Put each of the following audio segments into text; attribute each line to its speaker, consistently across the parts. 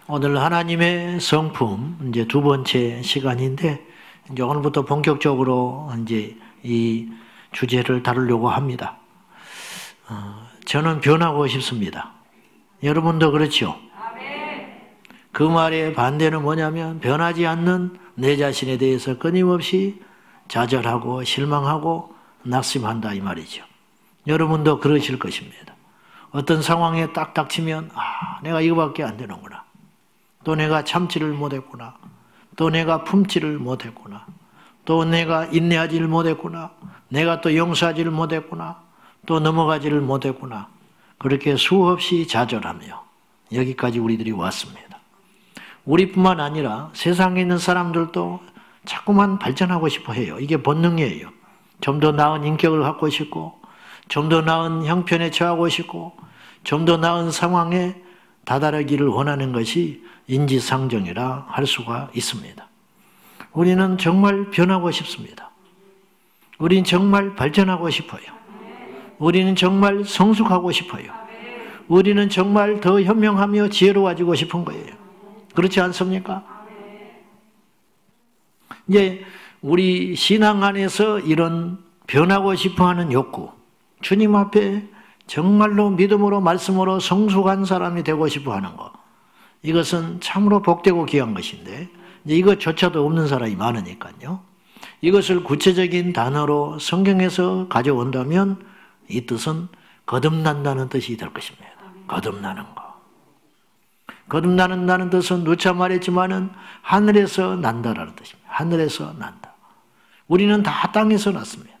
Speaker 1: 오늘 하나님의 성품 이제 두 번째 시간인데 이제 오늘부터 본격적으로 이제 이 주제를 다루려고 합니다. 저는 변하고 싶습니다. 여러분도 그렇죠? 그 말의 반대는 뭐냐면 변하지 않는 내 자신에 대해서 끊임없이 좌절하고 실망하고 낙심한다 이 말이죠. 여러분도 그러실 것입니다. 어떤 상황에 딱 닥치면 내가 이거밖에 안 되는구나. 또 내가 참지를 못했구나. 또 내가 품지를 못했구나. 또 내가 인내하지를 못했구나. 내가 또 용서하지를 못했구나. 또 넘어가지를 못했구나. 그렇게 수없이 좌절하며 여기까지 우리들이 왔습니다. 우리뿐만 아니라 세상에 있는 사람들도 자꾸만 발전하고 싶어 해요. 이게 본능이에요. 좀 더 나은 인격을 갖고 싶고 좀 더 나은 형편에 처하고 싶고 좀 더 나은 상황에 다다르기를 원하는 것이 인지상정이라 할 수가 있습니다. 우리는 정말 변하고 싶습니다. 우리는 정말 발전하고 싶어요. 우리는 정말 성숙하고 싶어요. 우리는 정말 더 현명하며 지혜로워지고 싶은 거예요. 그렇지 않습니까? 이제 우리 신앙 안에서 이런 변하고 싶어하는 욕구, 주님 앞에 정말로 믿음으로 말씀으로 성숙한 사람이 되고 싶어하는 것, 이것은 참으로 복되고 귀한 것인데 이것조차도 없는 사람이 많으니까요. 이것을 구체적인 단어로 성경에서 가져온다면 이 뜻은 거듭난다는 뜻이 될 것입니다. 거듭나는 것. 거듭나는 뜻은 누차 말했지만은 하늘에서 난다라는 뜻입니다. 하늘에서 난다. 우리는 다 땅에서 났습니다.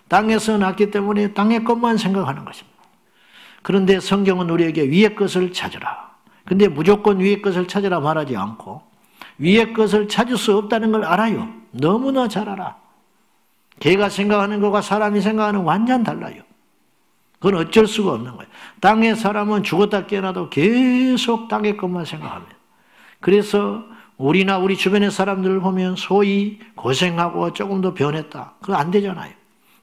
Speaker 1: 땅에서 났기 때문에 땅의 것만 생각하는 것입니다. 그런데 성경은 우리에게 위의 것을 찾으라. 근데 무조건 위의 것을 찾으라 말하지 않고 위의 것을 찾을 수 없다는 걸 알아요. 너무나 잘 알아. 개가 생각하는 것과 사람이 생각하는 완전 달라요. 그건 어쩔 수가 없는 거예요. 땅의 사람은 죽었다 깨어나도 계속 땅의 것만 생각합니다. 그래서 우리나 우리 주변의 사람들을 보면 소위 고생하고 조금 더 변했다. 그거 안 되잖아요.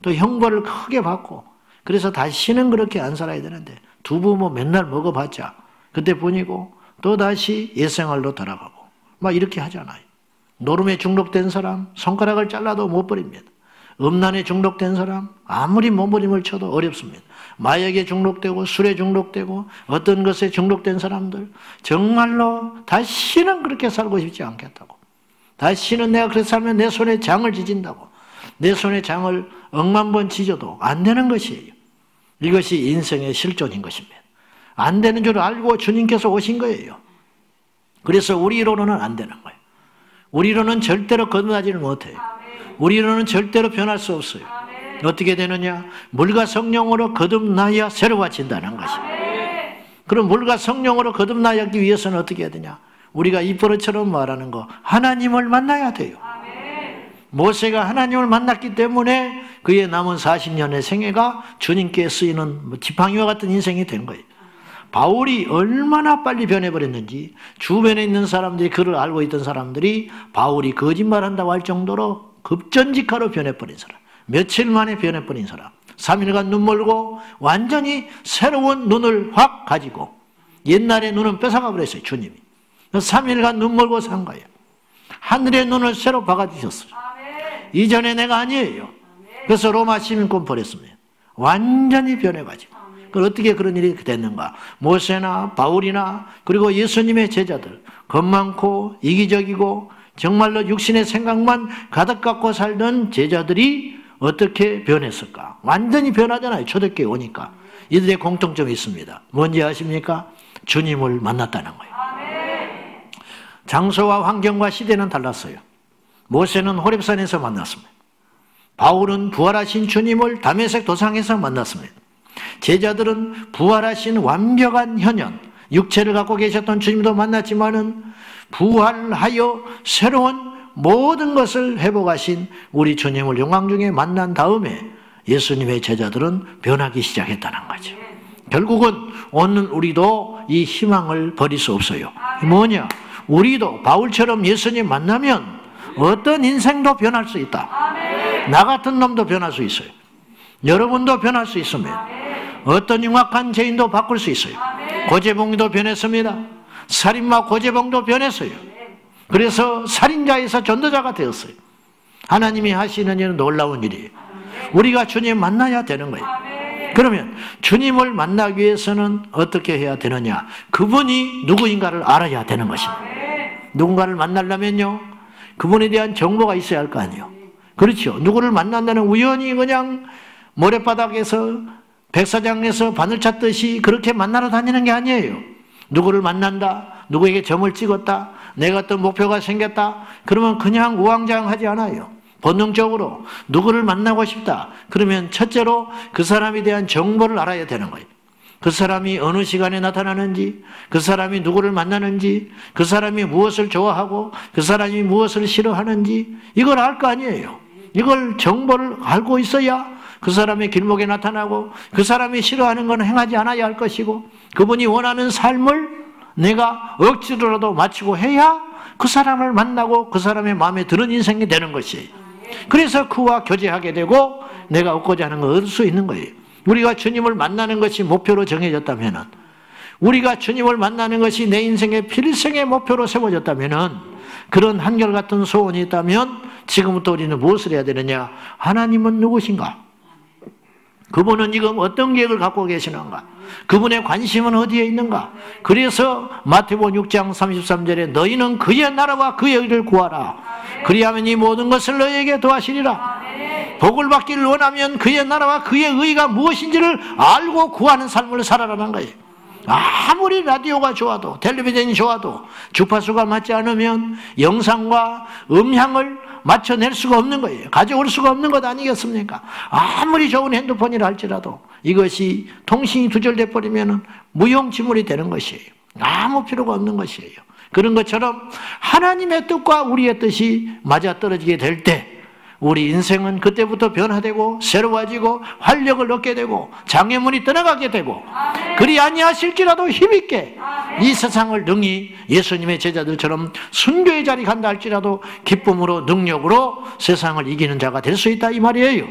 Speaker 1: 또 형벌을 크게 받고 그래서 다시는 그렇게 안 살아야 되는데 두부 뭐 맨날 먹어봤자 그때 뿐이고 또 다시 옛생활로 돌아가고 막 이렇게 하잖아요. 노름에 중독된 사람 손가락을 잘라도 못 버립니다. 음란에 중독된 사람 아무리 몸부림을 쳐도 어렵습니다. 마약에 중독되고 술에 중독되고 어떤 것에 중독된 사람들 정말로 다시는 그렇게 살고 싶지 않겠다고. 다시는 내가 그렇게 살면 내 손에 장을 지진다고. 내 손에 장을 억만 번 지져도 안 되는 것이에요. 이것이 인생의 실존인 것입니다. 안 되는 줄 알고 주님께서 오신 거예요. 그래서 우리로는 안 되는 거예요. 우리로는 절대로 거듭나지를 못해요. 우리로는 절대로 변할 수 없어요. 어떻게 되느냐? 물과 성령으로 거듭나야 새로워진다는 것입니다. 그럼 물과 성령으로 거듭나기 위해서는 어떻게 해야 되냐? 우리가 입버릇처럼 말하는 거 하나님을 만나야 돼요. 모세가 하나님을 만났기 때문에 그의 남은 40년의 생애가 주님께 쓰이는 지팡이와 같은 인생이 된 거예요. 바울이 얼마나 빨리 변해버렸는지 주변에 있는 사람들이 그를 알고 있던 사람들이 바울이 거짓말한다고 할 정도로 급전직하로 변해버린 사람, 며칠 만에 변해버린 사람, 3일간 눈 멀고 완전히 새로운 눈을 확 가지고 옛날의 눈은 뺏어가 버렸어요. 주님이 3일간 눈 멀고 산 거예요. 하늘의 눈을 새로 박아주셨어요. 이전에 내가 아니에요. 그래서 로마 시민권 버렸습니다. 완전히 변해가지고. 그럼 어떻게 그런 일이 됐는가? 모세나 바울이나 그리고 예수님의 제자들 겁 많고 이기적이고 정말로 육신의 생각만 가득 갖고 살던 제자들이 어떻게 변했을까? 완전히 변하잖아요. 초대교회 오니까. 이들의 공통점이 있습니다. 뭔지 아십니까? 주님을 만났다는 거예요. 장소와 환경과 시대는 달랐어요. 모세는 호렙산에서 만났습니다. 바울은 부활하신 주님을 다메섹 도상에서 만났습니다. 제자들은 부활하신 완벽한 현현, 육체를 갖고 계셨던 주님도 만났지만은 부활하여 새로운 모든 것을 회복하신 우리 주님을 영광 중에 만난 다음에 예수님의 제자들은 변하기 시작했다는 거죠. 결국은 오늘 우리도 이 희망을 버릴 수 없어요. 뭐냐? 우리도 바울처럼 예수님 만나면 어떤 인생도 변할 수 있다. 나 같은 놈도 변할 수 있어요. 여러분도 변할 수 있습니다. 어떤 흉악한 죄인도 바꿀 수 있어요. 고재봉이도 변했습니다. 살인마 고재봉도 변했어요. 그래서 살인자에서 전도자가 되었어요. 하나님이 하시는 일은 놀라운 일이에요. 우리가 주님 만나야 되는 거예요. 그러면 주님을 만나기 위해서는 어떻게 해야 되느냐? 그분이 누구인가를 알아야 되는 것입니다. 누군가를 만나려면요, 그분에 대한 정보가 있어야 할 거 아니에요. 그렇죠. 누구를 만난다는 우연히 그냥 모래바닥에서 백사장에서 바늘 찾듯이 그렇게 만나러 다니는 게 아니에요. 누구를 만난다, 누구에게 점을 찍었다, 내가 어떤 목표가 생겼다, 그러면 그냥 우왕좌왕하지 않아요. 본능적으로 누구를 만나고 싶다, 그러면 첫째로 그 사람에 대한 정보를 알아야 되는 거예요. 그 사람이 어느 시간에 나타나는지, 그 사람이 누구를 만나는지, 그 사람이 무엇을 좋아하고 그 사람이 무엇을 싫어하는지, 이걸 알 거 아니에요. 이걸 정보를 알고 있어야 그 사람의 길목에 나타나고 그 사람이 싫어하는 건 행하지 않아야 할 것이고, 그분이 원하는 삶을 내가 억지로라도 마치고 해야 그 사람을 만나고 그 사람의 마음에 드는 인생이 되는 것이에요. 그래서 그와 교제하게 되고 내가 얻고자 하는 걸 얻을 수 있는 거예요. 우리가 주님을 만나는 것이 목표로 정해졌다면, 우리가 주님을 만나는 것이 내 인생의 필생의 목표로 세워졌다면, 그런 한결같은 소원이 있다면 지금부터 우리는 무엇을 해야 되느냐? 하나님은 누구신가? 그분은 지금 어떤 계획을 갖고 계시는가? 그분의 관심은 어디에 있는가? 그래서 마태복음 6장 33절에 너희는 그의 나라와 그의 의를 구하라. 그리하면 이 모든 것을 너희에게 더하시리라. 복을 받기를 원하면 그의 나라와 그의 의가 무엇인지를 알고 구하는 삶을 살아라는 거예요. 아무리 라디오가 좋아도 텔레비전이 좋아도 주파수가 맞지 않으면 영상과 음향을 맞춰낼 수가 없는 거예요. 가져올 수가 없는 것 아니겠습니까? 아무리 좋은 핸드폰이라 할지라도 이것이 통신이 두절돼 버리면 무용지물이 되는 것이에요. 아무 필요가 없는 것이에요. 그런 것처럼 하나님의 뜻과 우리의 뜻이 맞아떨어지게 될 때 우리 인생은 그때부터 변화되고 새로워지고 활력을 얻게 되고 장애물이 떠나가게 되고, 그리 아니하실지라도 힘있게 이 세상을 능히 예수님의 제자들처럼 순교의 자리 간다 할지라도 기쁨으로 능력으로 세상을 이기는 자가 될 수 있다, 이 말이에요.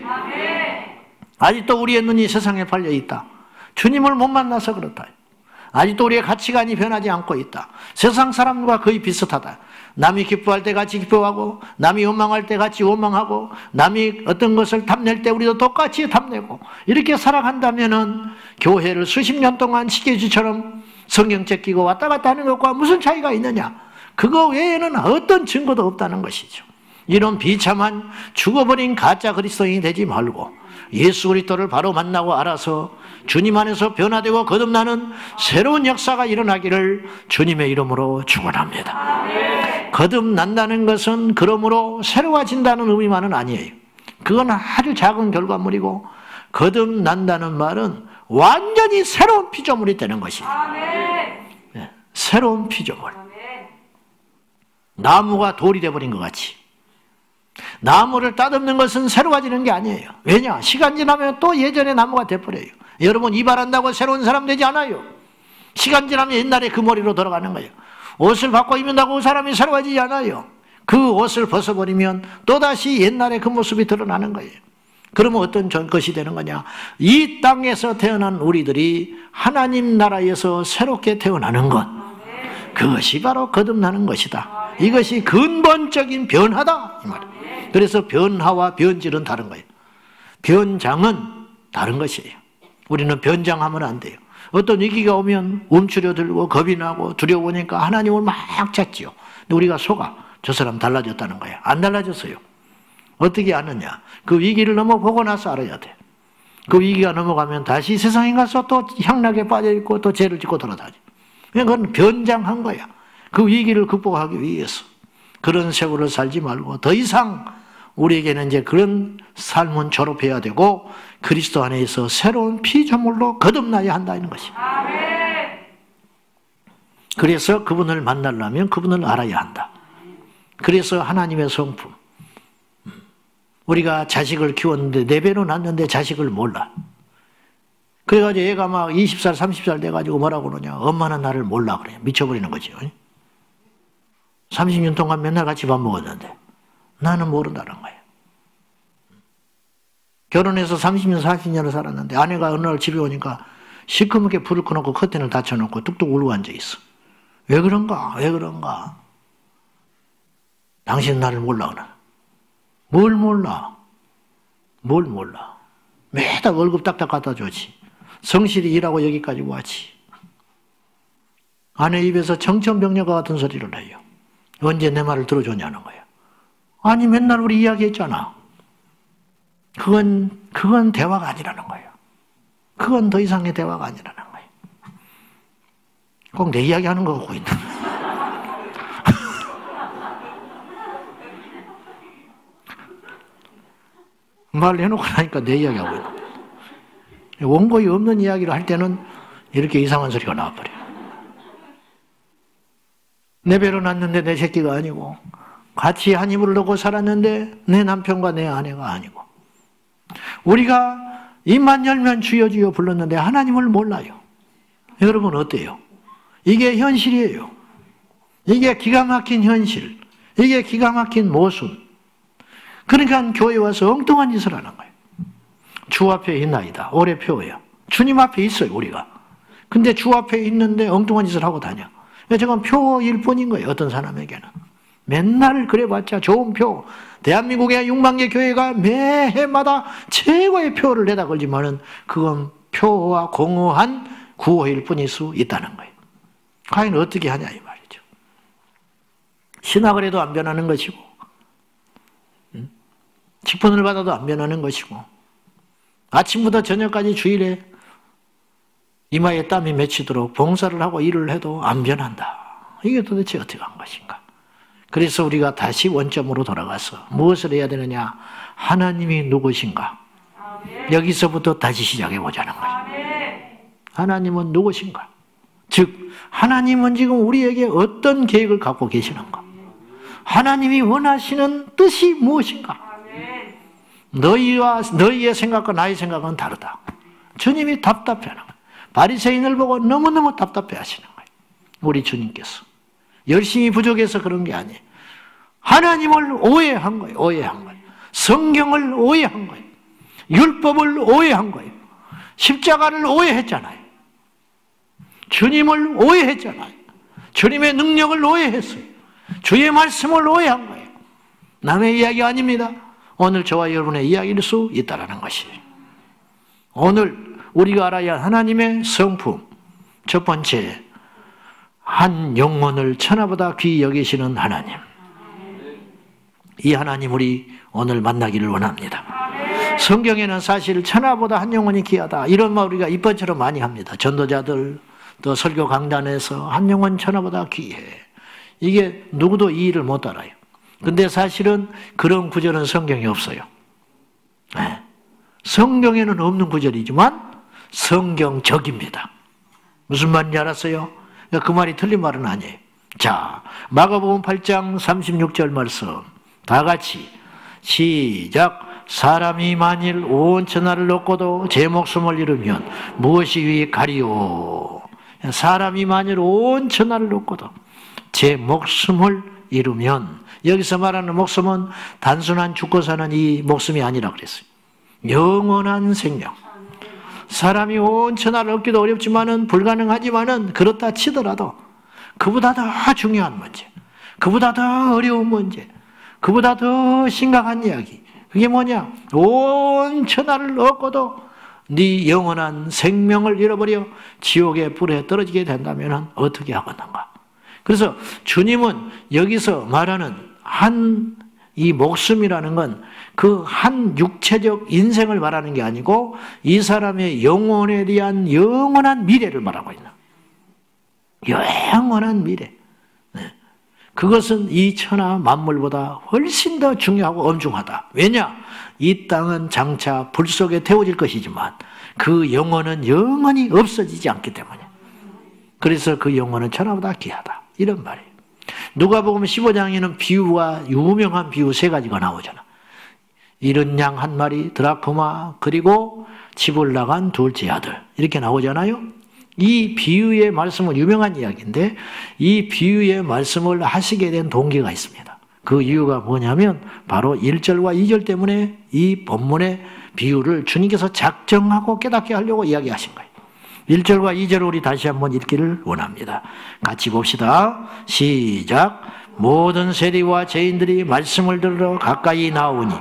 Speaker 1: 아직도 우리의 눈이 세상에 팔려 있다. 주님을 못 만나서 그렇다. 아직도 우리의 가치관이 변하지 않고 있다. 세상 사람과 거의 비슷하다. 남이 기뻐할 때 같이 기뻐하고, 남이 원망할 때 같이 원망하고, 남이 어떤 것을 탐낼 때 우리도 똑같이 탐내고, 이렇게 살아간다면은 교회를 수십 년 동안 시계주처럼 성경책 끼고 왔다 갔다 하는 것과 무슨 차이가 있느냐? 그거 외에는 어떤 증거도 없다는 것이죠. 이런 비참한 죽어버린 가짜 그리스도인이 되지 말고 예수 그리스도를 바로 만나고 알아서 주님 안에서 변화되고 거듭나는 새로운 역사가 일어나기를 주님의 이름으로 축원합니다. 거듭난다는 것은 그러므로 새로워진다는 의미만은 아니에요. 그건 아주 작은 결과물이고, 거듭난다는 말은 완전히 새로운 피조물이 되는 것이에요. 새로운 피조물. 나무가 돌이 되어버린 것 같이 나무를 따듬는 것은 새로워지는 게 아니에요. 왜냐? 시간 지나면 또 예전의 나무가 돼버려요. 여러분, 이발한다고 새로운 사람 되지 않아요. 시간 지나면 옛날에 그 머리로 돌아가는 거예요. 옷을 바꿔 입는다고 그 사람이 새로워지지 않아요. 그 옷을 벗어버리면 또다시 옛날에 그 모습이 드러나는 거예요. 그러면 어떤 것이 되는 거냐? 이 땅에서 태어난 우리들이 하나님 나라에서 새롭게 태어나는 것, 그것이 바로 거듭나는 것이다. 이것이 근본적인 변화다, 이 말이에요. 그래서 변화와 변질은 다른 거예요. 변장은 다른 것이에요. 우리는 변장하면 안 돼요. 어떤 위기가 오면 움츠려들고 겁이 나고 두려우니까 하나님을 막 찾지요. 근데 우리가 속아. 저 사람 달라졌다는 거예요. 안 달라졌어요. 어떻게 아느냐? 그 위기를 넘어보고 나서 알아야 돼. 그 위기가 넘어가면 다시 세상에 가서 또 향락에 빠져있고 또 죄를 짓고 돌아다니. 그건 변장한 거야. 그 위기를 극복하기 위해서. 그런 세월을 살지 말고 더 이상 우리에게는 이제 그런 삶은 졸업해야 되고 그리스도 안에서 새로운 피조물로 거듭나야 한다는 것이에요. 그래서 그분을 만나려면 그분을 알아야 한다. 그래서 하나님의 성품. 우리가 자식을 키웠는데 4배로 낳았는데 자식을 몰라. 그래가지고 얘가 막 20살 30살 돼가지고 뭐라고 그러냐? 엄마는 나를 몰라 그래. 미쳐버리는 거죠. 30년 동안 맨날 같이 밥 먹었는데 나는 모른다는 거예요. 결혼해서 30년 40년을 살았는데 아내가 어느 날 집에 오니까 시커멓게 불을 꺼놓고 커튼을 닫혀놓고 뚝뚝 울고 앉아있어. 왜 그런가? 왜 그런가? 당신 나를 몰라 그래. 뭘 몰라? 뭘 몰라? 매달 월급 딱딱 갖다 주지. 성실히 일하고 여기까지 왔지. 아내 입에서 청천벽력과 같은 소리를 해요. 언제 내 말을 들어줬냐는 거예요. 아니 맨날 우리 이야기했잖아. 그건 대화가 아니라는 거예요. 그건 더 이상의 대화가 아니라는 거예요. 꼭 내 이야기하는 거 갖고 있는 거예요. 말을 해놓고 나니까 내 이야기하고 있는 거예요. 원고에 없는 이야기를 할 때는 이렇게 이상한 소리가 나와버려요. 내 배로 났는데 내 새끼가 아니고, 같이 한 입을 넣고 살았는데 내 남편과 내 아내가 아니고, 우리가 입만 열면 주여 주여 불렀는데 하나님을 몰라요. 여러분 어때요? 이게 현실이에요. 이게 기가 막힌 현실. 이게 기가 막힌 모순. 그러니까 교회 와서 엉뚱한 짓을 하는 거예요. 주 앞에 있나이다. 올해 표예요. 주님 앞에 있어요, 우리가. 근데 주 앞에 있는데 엉뚱한 짓을 하고 다녀. 저건 표일 뿐인 거예요, 어떤 사람에게는. 맨날 그래봤자 좋은 표. 대한민국의 6만 개 교회가 매해마다 최고의 표를 내다 걸지만은 그건 표와 공허한 구호일 뿐일 수 있다는 거예요. 과연 어떻게 하냐 이 말이죠. 신학을 해도 안 변하는 것이고, 직분을 받아도 안 변하는 것이고, 아침부터 저녁까지 주일에 이마에 땀이 맺히도록 봉사를 하고 일을 해도 안 변한다. 이게 도대체 어떻게 한 것인가? 그래서 우리가 다시 원점으로 돌아가서 무엇을 해야 되느냐? 하나님이 누구신가? 여기서부터 다시 시작해 보자는 거예요. 하나님은 누구신가? 즉 하나님은 지금 우리에게 어떤 계획을 갖고 계시는가? 하나님이 원하시는 뜻이 무엇인가? 너희의 생각과 나의 생각은 다르다. 주님이 답답해하는 거예요. 바리새인을 보고 너무너무 답답해 하시는 거예요. 우리 주님께서. 열심히 부족해서 그런 게 아니에요. 하나님을 오해한 거예요. 오해한 거예요. 성경을 오해한 거예요. 율법을 오해한 거예요. 십자가를 오해했잖아요. 주님을 오해했잖아요. 주님의 능력을 오해했어요. 주의 말씀을 오해한 거예요. 남의 이야기 아닙니다. 오늘 저와 여러분의 이야기일 수 있다는 것이에요. 오늘 우리가 알아야 할 하나님의 성품. 첫 번째, 한 영혼을 천하보다 귀히 여기시는 하나님. 이 하나님 우리 오늘 만나기를 원합니다. 성경에는 사실 천하보다 한 영혼이 귀하다 이런 말 우리가 입번처럼 많이 합니다. 전도자들 또 설교 강단에서 한 영혼 천하보다 귀해. 이게 누구도 이 일을 못 알아요. 근데 사실은 그런 구절은 성경에 없어요. 네. 성경에는 없는 구절이지만 성경적입니다. 무슨 말인지 알았어요? 그 말이 틀린 말은 아니에요. 자, 마가복음 8장 36절 말씀 다 같이 시작. 사람이 만일 온 천하를 얻고도 제 목숨을 잃으면 무엇이 유익하리요? 사람이 만일 온 천하를 얻고도 제 목숨을 잃으면, 여기서 말하는 목숨은 단순한 죽고 사는 이 목숨이 아니라 그랬어요. 영원한 생명. 사람이 온 천하를 얻기도 어렵지만은 불가능하지만은 그렇다 치더라도 그보다 더 중요한 문제, 그보다 더 어려운 문제, 그보다 더 심각한 이야기. 그게 뭐냐? 온 천하를 얻고도 네 영원한 생명을 잃어버려 지옥의 불에 떨어지게 된다면 어떻게 하겠는가? 그래서 주님은 여기서 말하는 한 이 목숨이라는 건 그 한 육체적 인생을 말하는 게 아니고 이 사람의 영혼에 대한 영원한 미래를 말하고 있는, 영원한 미래. 그것은 이 천하 만물보다 훨씬 더 중요하고 엄중하다. 왜냐? 이 땅은 장차 불 속에 태워질 것이지만 그 영혼은 영원히 없어지지 않기 때문에, 그래서 그 영혼은 천하보다 귀하다 이런 말이에요. 누가복음 15장에는 비유가, 유명한 비유 3가지가 나오잖아. 잃은 양 한 마리, 드라크마, 그리고 집을 나간 둘째 아들, 이렇게 나오잖아요. 이 비유의 말씀은 유명한 이야기인데 이 비유의 말씀을 하시게 된 동기가 있습니다. 그 이유가 뭐냐면 바로 1절과 2절 때문에 이 본문의 비유를 주님께서 작정하고 깨닫게 하려고 이야기하신 거예요. 1절과 2절을 우리 다시 한번 읽기를 원합니다. 같이 봅시다. 시작. 모든 세리와 죄인들이 말씀을 들으러 가까이 나오니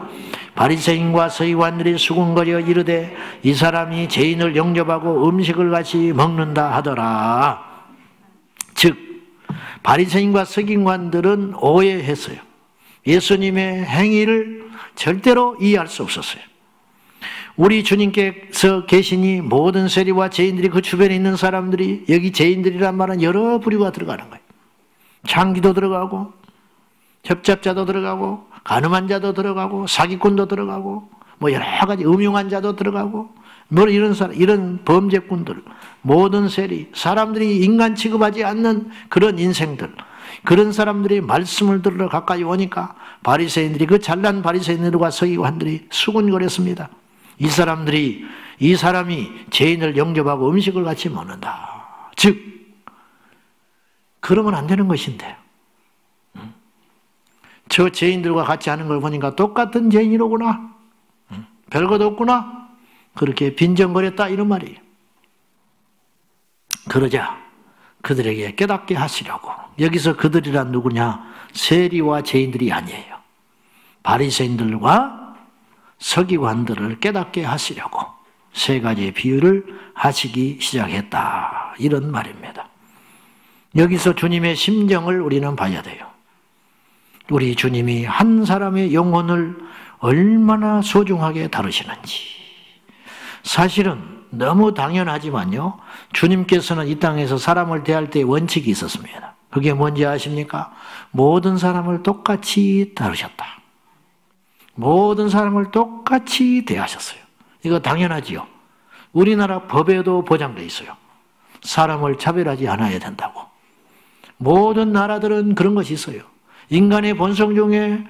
Speaker 1: 바리새인과 서기관들이 수군거려 이르되 이 사람이 죄인을 영접하고 음식을 같이 먹는다 하더라. 즉 바리새인과 서기관들은 오해했어요. 예수님의 행위를 절대로 이해할 수 없었어요. 우리 주님께서 계시니 모든 세리와 죄인들이 그 주변에 있는 사람들이, 여기 죄인들이란 말은 여러 부류가 들어가는 거예요. 창기도 들어가고 협잡자도 들어가고 간음한 자도 들어가고 사기꾼도 들어가고 뭐 여러 가지 음흉한 자도 들어가고 뭐 이런 사람, 이런 범죄꾼들, 모든 세리, 사람들이 인간 취급하지 않는 그런 인생들, 그런 사람들이 말씀을 들으러 가까이 오니까 바리새인들이, 그 잘난 바리새인들과 서기관들이 수군거렸습니다. 이 사람이 죄인을 영접하고 음식을 같이 먹는다. 즉 그러면 안 되는 것인데, 저 죄인들과 같이 하는 걸 보니까 똑같은 죄인이로구나, 별것 없구나, 그렇게 빈정거렸다 이런 말이에요. 그러자 그들에게 깨닫게 하시려고, 여기서 그들이란 누구냐? 세리와 죄인들이 아니에요. 바리새인들과 서기관들을 깨닫게 하시려고 세 가지의 비유를 하시기 시작했다, 이런 말입니다. 여기서 주님의 심정을 우리는 봐야 돼요. 우리 주님이 한 사람의 영혼을 얼마나 소중하게 다루시는지. 사실은 너무 당연하지만요, 주님께서는 이 땅에서 사람을 대할 때 원칙이 있었습니다. 그게 뭔지 아십니까? 모든 사람을 똑같이 다루셨다. 모든 사람을 똑같이 대하셨어요. 이거 당연하지요. 우리나라 법에도 보장되어 있어요. 사람을 차별하지 않아야 된다고. 모든 나라들은 그런 것이 있어요. 인간의 본성 중에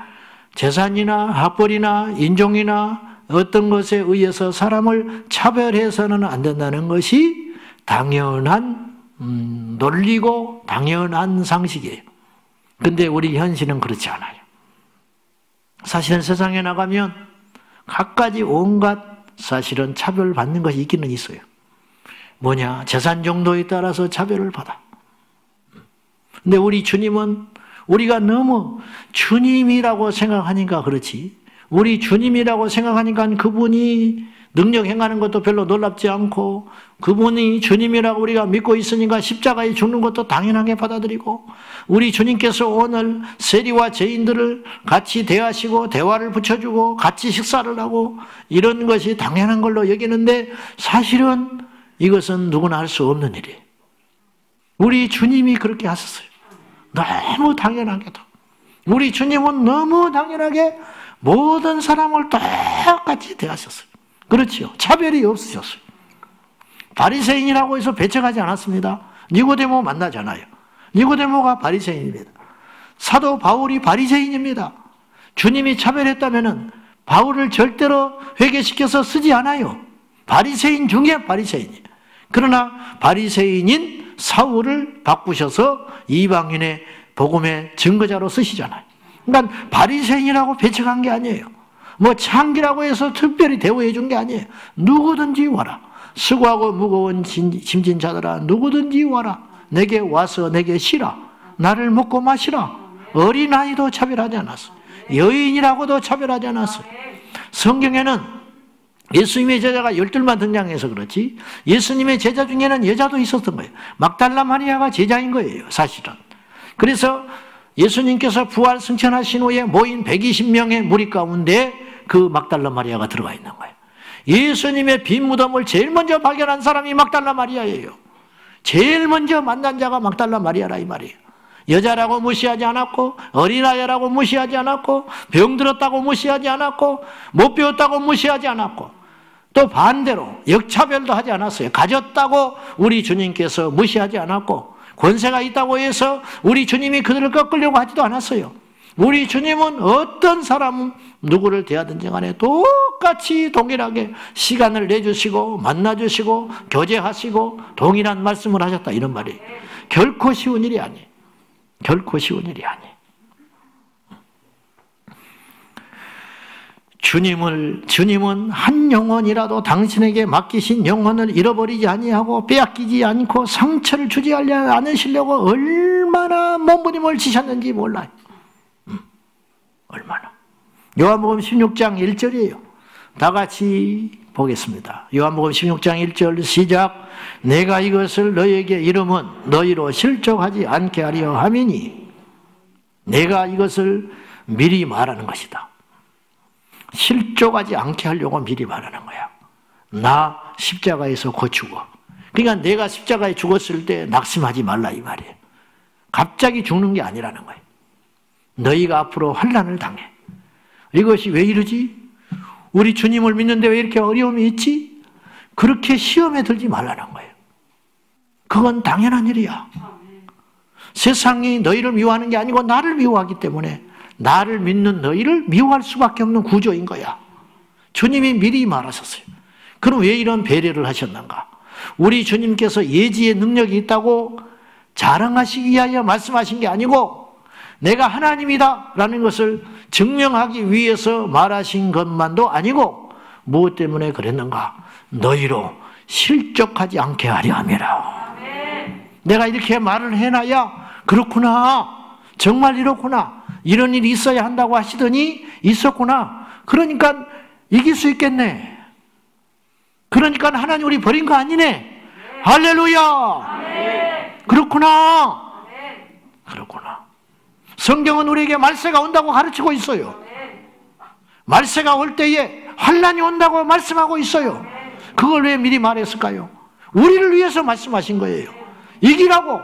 Speaker 1: 재산이나 학벌이나 인종이나 어떤 것에 의해서 사람을 차별해서는 안 된다는 것이 당연한 논리고 당연한 상식이에요. 근데 우리 현실은 그렇지 않아요. 사실은 세상에 나가면 갖가지 온갖 사실은 차별받는 것이 있기는 있어요. 뭐냐? 재산 정도에 따라서 차별을 받아. 근데 우리 주님은, 우리가 너무 주님이라고 생각하니까 그렇지, 우리 주님이라고 생각하니까 그분이 능력 행하는 것도 별로 놀랍지 않고, 그분이 주님이라고 우리가 믿고 있으니까 십자가에 죽는 것도 당연하게 받아들이고, 우리 주님께서 오늘 세리와 죄인들을 같이 대하시고 대화를 붙여주고 같이 식사를 하고 이런 것이 당연한 걸로 여기는데, 사실은 이것은 누구나 할 수 없는 일이에요. 우리 주님이 그렇게 하셨어요. 너무 당연하게도. 우리 주님은 너무 당연하게 모든 사람을 똑같이 대하셨어요. 그렇지요. 차별이 없으셨어요. 바리새인이라고 해서 배척하지 않았습니다. 니고데모 만나잖아요. 니고데모가 바리새인입니다. 사도 바울이 바리새인입니다. 주님이 차별했다면 바울을 절대로 회개시켜서 쓰지 않아요. 바리새인 중에 바리새인이에요. 그러나 바리새인인 사울을 바꾸셔서 이방인의 복음의 증거자로 쓰시잖아요. 그러니까 바리새인이라고 배척한 게 아니에요. 뭐 창기라고 해서 특별히 대우해 준 게 아니에요. 누구든지 와라. 수고하고 무거운 짐진 자들아, 누구든지 와라. 내게 와서 내게 쉬라. 나를 먹고 마시라. 어린아이도 차별하지 않았어. 여인이라고도 차별하지 않았어. 성경에는 예수님의 제자가 12만 등장해서 그렇지, 예수님의 제자 중에는 여자도 있었던 거예요. 막달라 마리아가 제자인 거예요, 사실은. 그래서 예수님께서 부활 승천하신 후에 모인 120명의 무리 가운데 그 막달라 마리아가 들어가 있는 거예요. 예수님의 빈 무덤을 제일 먼저 발견한 사람이 막달라 마리아예요. 제일 먼저 만난 자가 막달라 마리아라 이 말이에요. 여자라고 무시하지 않았고, 어린아이라고 무시하지 않았고, 병들었다고 무시하지 않았고, 못 배웠다고 무시하지 않았고, 또 반대로 역차별도 하지 않았어요. 가졌다고 우리 주님께서 무시하지 않았고, 권세가 있다고 해서 우리 주님이 그들을 꺾으려고 하지도 않았어요. 우리 주님은 어떤 사람 누구를 대하든지 간에 똑같이 동일하게 시간을 내주시고 만나주시고 교제하시고 동일한 말씀을 하셨다, 이런 말이에요. 결코 쉬운 일이 아니에요. 결코 쉬운 일이 아니에요. 주님은 한 영혼이라도 당신에게 맡기신 영혼을 잃어버리지 아니하고 빼앗기지 않고 상처를 주지 않으시려고 얼마나 몸부림을 지셨는지 몰라요. 얼마나. 요한복음 16장 1절이에요. 다 같이 보겠습니다. 요한복음 16장 1절 시작. 내가 이것을 너희에게 이름은 너희로 실족하지 않게 하려 함이니. 내가 이것을 미리 말하는 것이다. 실족하지 않게 하려고 미리 말하는 거야. 나 십자가에서 곧 죽어. 그러니까 내가 십자가에 죽었을 때 낙심하지 말라 이 말이에요. 갑자기 죽는 게 아니라는 거예요. 너희가 앞으로 환난을 당해. 이것이 왜 이러지? 우리 주님을 믿는데 왜 이렇게 어려움이 있지? 그렇게 시험에 들지 말라는 거예요. 그건 당연한 일이야. 세상이 너희를 미워하는 게 아니고 나를 미워하기 때문에 나를 믿는 너희를 미워할 수밖에 없는 구조인 거야. 주님이 미리 말하셨어요. 그럼 왜 이런 배려를 하셨는가? 우리 주님께서 예지의 능력이 있다고 자랑하시기 위하여 말씀하신 게 아니고 내가 하나님이다 라는 것을 증명하기 위해서 말하신 것만도 아니고 무엇 때문에 그랬는가? 너희로 실족하지 않게 하려 함이라. 내가 이렇게 말을 해놔야 그렇구나, 정말 이렇구나, 이런 일이 있어야 한다고 하시더니 있었구나, 그러니까 이길 수 있겠네, 그러니까 하나님 우리 버린 거 아니네, 할렐루야, 그렇구나, 그렇구나. 성경은 우리에게 말세가 온다고 가르치고 있어요. 말세가 올 때에 환난이 온다고 말씀하고 있어요. 그걸 왜 미리 말했을까요? 우리를 위해서 말씀하신 거예요. 이기라고,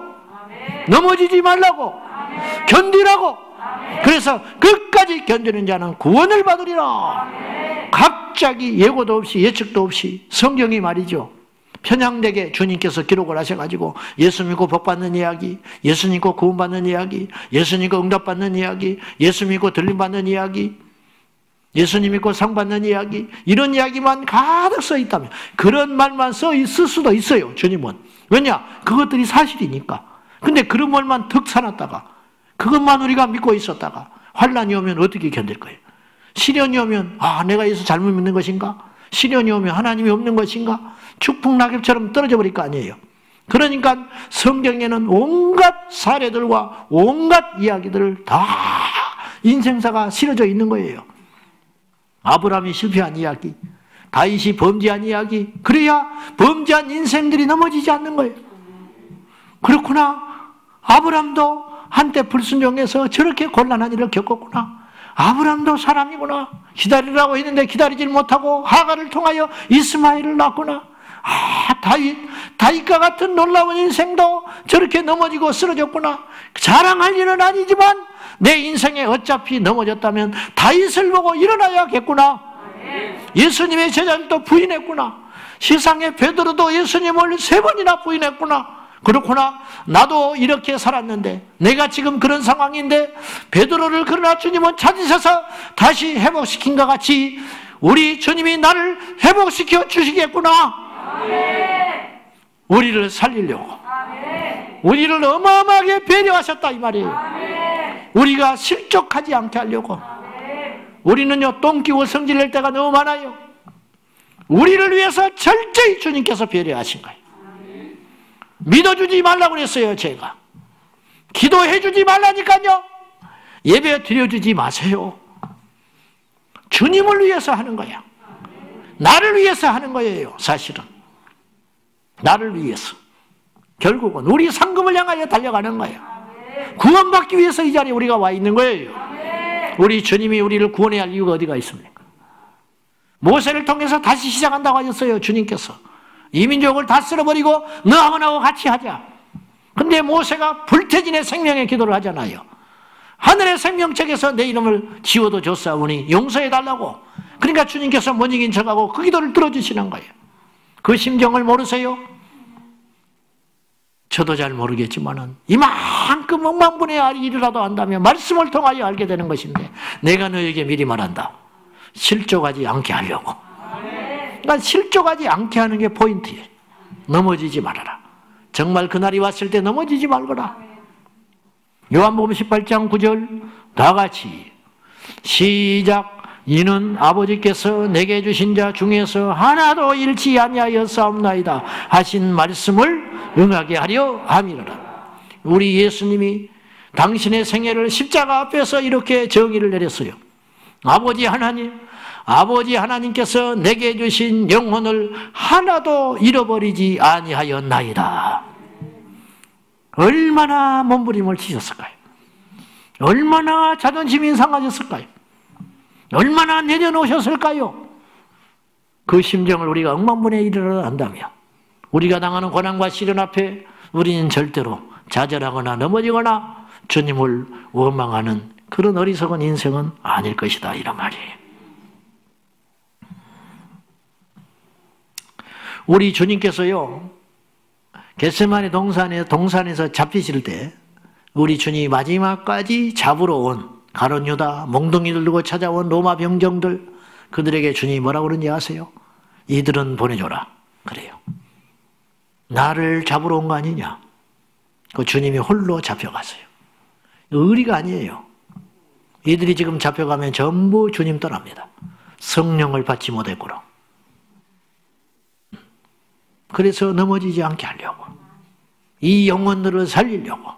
Speaker 1: 넘어지지 말라고, 견디라고. 그래서 끝까지 견디는 자는 구원을 받으리라. 갑자기 예고도 없이 예측도 없이 성경이 말이죠, 편향되게 주님께서 기록을 하셔가지고 예수 믿고 복받는 이야기, 예수 믿고 구원받는 이야기, 예수 믿고 응답받는 이야기, 예수 믿고 들림받는 이야기, 예수님 믿고 상받는 이야기, 이런 이야기만 가득 써 있다면, 그런 말만 쓸 수도 있어요, 주님은. 왜냐? 그것들이 사실이니까. 근데 그런 말만 득 사놨다가 그것만 우리가 믿고 있었다가 환난이 오면 어떻게 견딜 거예요? 시련이 오면 내가 예수 잘못 믿는 것인가? 시련이 오면 하나님이 없는 것인가? 축풍 낙엽처럼 떨어져 버릴 거 아니에요. 그러니까 성경에는 온갖 사례들과 온갖 이야기들을 다 인생사가 실어져 있는 거예요. 아브라함이 실패한 이야기, 다윗이 범죄한 이야기, 그래야 범죄한 인생들이 넘어지지 않는 거예요. 그렇구나, 아브라함도 한때 불순종해서 저렇게 곤란한 일을 겪었구나, 아브라함도 사람이구나, 기다리라고 했는데 기다리질 못하고 하갈을 통하여 이스마엘을 낳구나, 다윗과 같은 놀라운 인생도 저렇게 넘어지고 쓰러졌구나. 자랑할 일은 아니지만 내 인생에 어차피 넘어졌다면 다윗을 보고 일어나야겠구나. 예수님의 제자들도 부인했구나. 세상에 베드로도 예수님을 3번이나 부인했구나. 그렇구나, 나도 이렇게 살았는데, 내가 지금 그런 상황인데 베드로를 그러나 주님은 찾으셔서 다시 회복시킨 것 같이 우리 주님이 나를 회복시켜 주시겠구나. 우리를 살리려고, 우리를 어마어마하게 배려하셨다 이 말이에요. 우리가 실족하지 않게 하려고. 우리는요, 똥 끼고 성질낼 때가 너무 많아요. 우리를 위해서 철저히 주님께서 배려하신 거예요. 믿어주지 말라고 그랬어요. 제가 기도해주지 말라니까요. 예배 드려주지 마세요. 주님을 위해서 하는 거야. 나를 위해서 하는 거예요. 사실은 나를 위해서. 결국은 우리 상급을 향하여 달려가는 거예요. 구원받기 위해서 이 자리에 우리가 와 있는 거예요. 우리 주님이 우리를 구원해야 할 이유가 어디가 있습니까? 모세를 통해서 다시 시작한다고 하셨어요. 주님께서 이민족을 다 쓸어버리고 너하고 나하고 같이 하자. 근데 모세가 불태진의 생명의 기도를 하잖아요. 하늘의 생명책에서 내 이름을 지워도 줬사오니 용서해달라고. 그러니까 주님께서 못 이긴 척하고 그 기도를 들어주시는 거예요. 그 심정을 모르세요? 저도 잘 모르겠지만은 이만큼 억만분의 일이라도 안다면 말씀을 통하여 알게 되는 것인데, 내가 너에게 미리 말한다. 실족하지 않게 하려고. 그러니까 실족하지 않게 하는 게 포인트예요. 넘어지지 말아라. 정말 그날이 왔을 때 넘어지지 말거라. 요한복음 18장 9절 다 같이 시작. 이는 아버지께서 내게 주신 자 중에서 하나도 잃지 아니하였사옵나이다 하신 말씀을 응하게 하려 함이로라. 우리 예수님이 당신의 생애를 십자가 앞에서 이렇게 정의를 내렸어요. 아버지 하나님께서 내게 주신 영혼을 하나도 잃어버리지 아니하였나이다. 얼마나 몸부림을 치셨을까요? 얼마나 자존심이 상하셨을까요? 얼마나 내려놓으셨을까요? 그 심정을 우리가 억만분에 이르러 안다면 우리가 당하는 고난과 시련 앞에 우리는 절대로 좌절하거나 넘어지거나 주님을 원망하는 그런 어리석은 인생은 아닐 것이다, 이런 말이에요. 우리 주님께서요, 겟세마네 동산에서 잡히실 때 우리 주님이 마지막까지 잡으러 온 가룟 유다, 몽둥이를 들고 찾아온 로마 병정들, 그들에게 주님이 뭐라고 그러는지 아세요? 이들은 보내줘라. 그래요. 나를 잡으러 온 거 아니냐? 그 주님이 홀로 잡혀갔어요. 의리가 아니에요. 이들이 지금 잡혀가면 전부 주님 떠납니다. 성령을 받지 못했고로. 그래서 넘어지지 않게 하려고. 이 영혼들을 살리려고.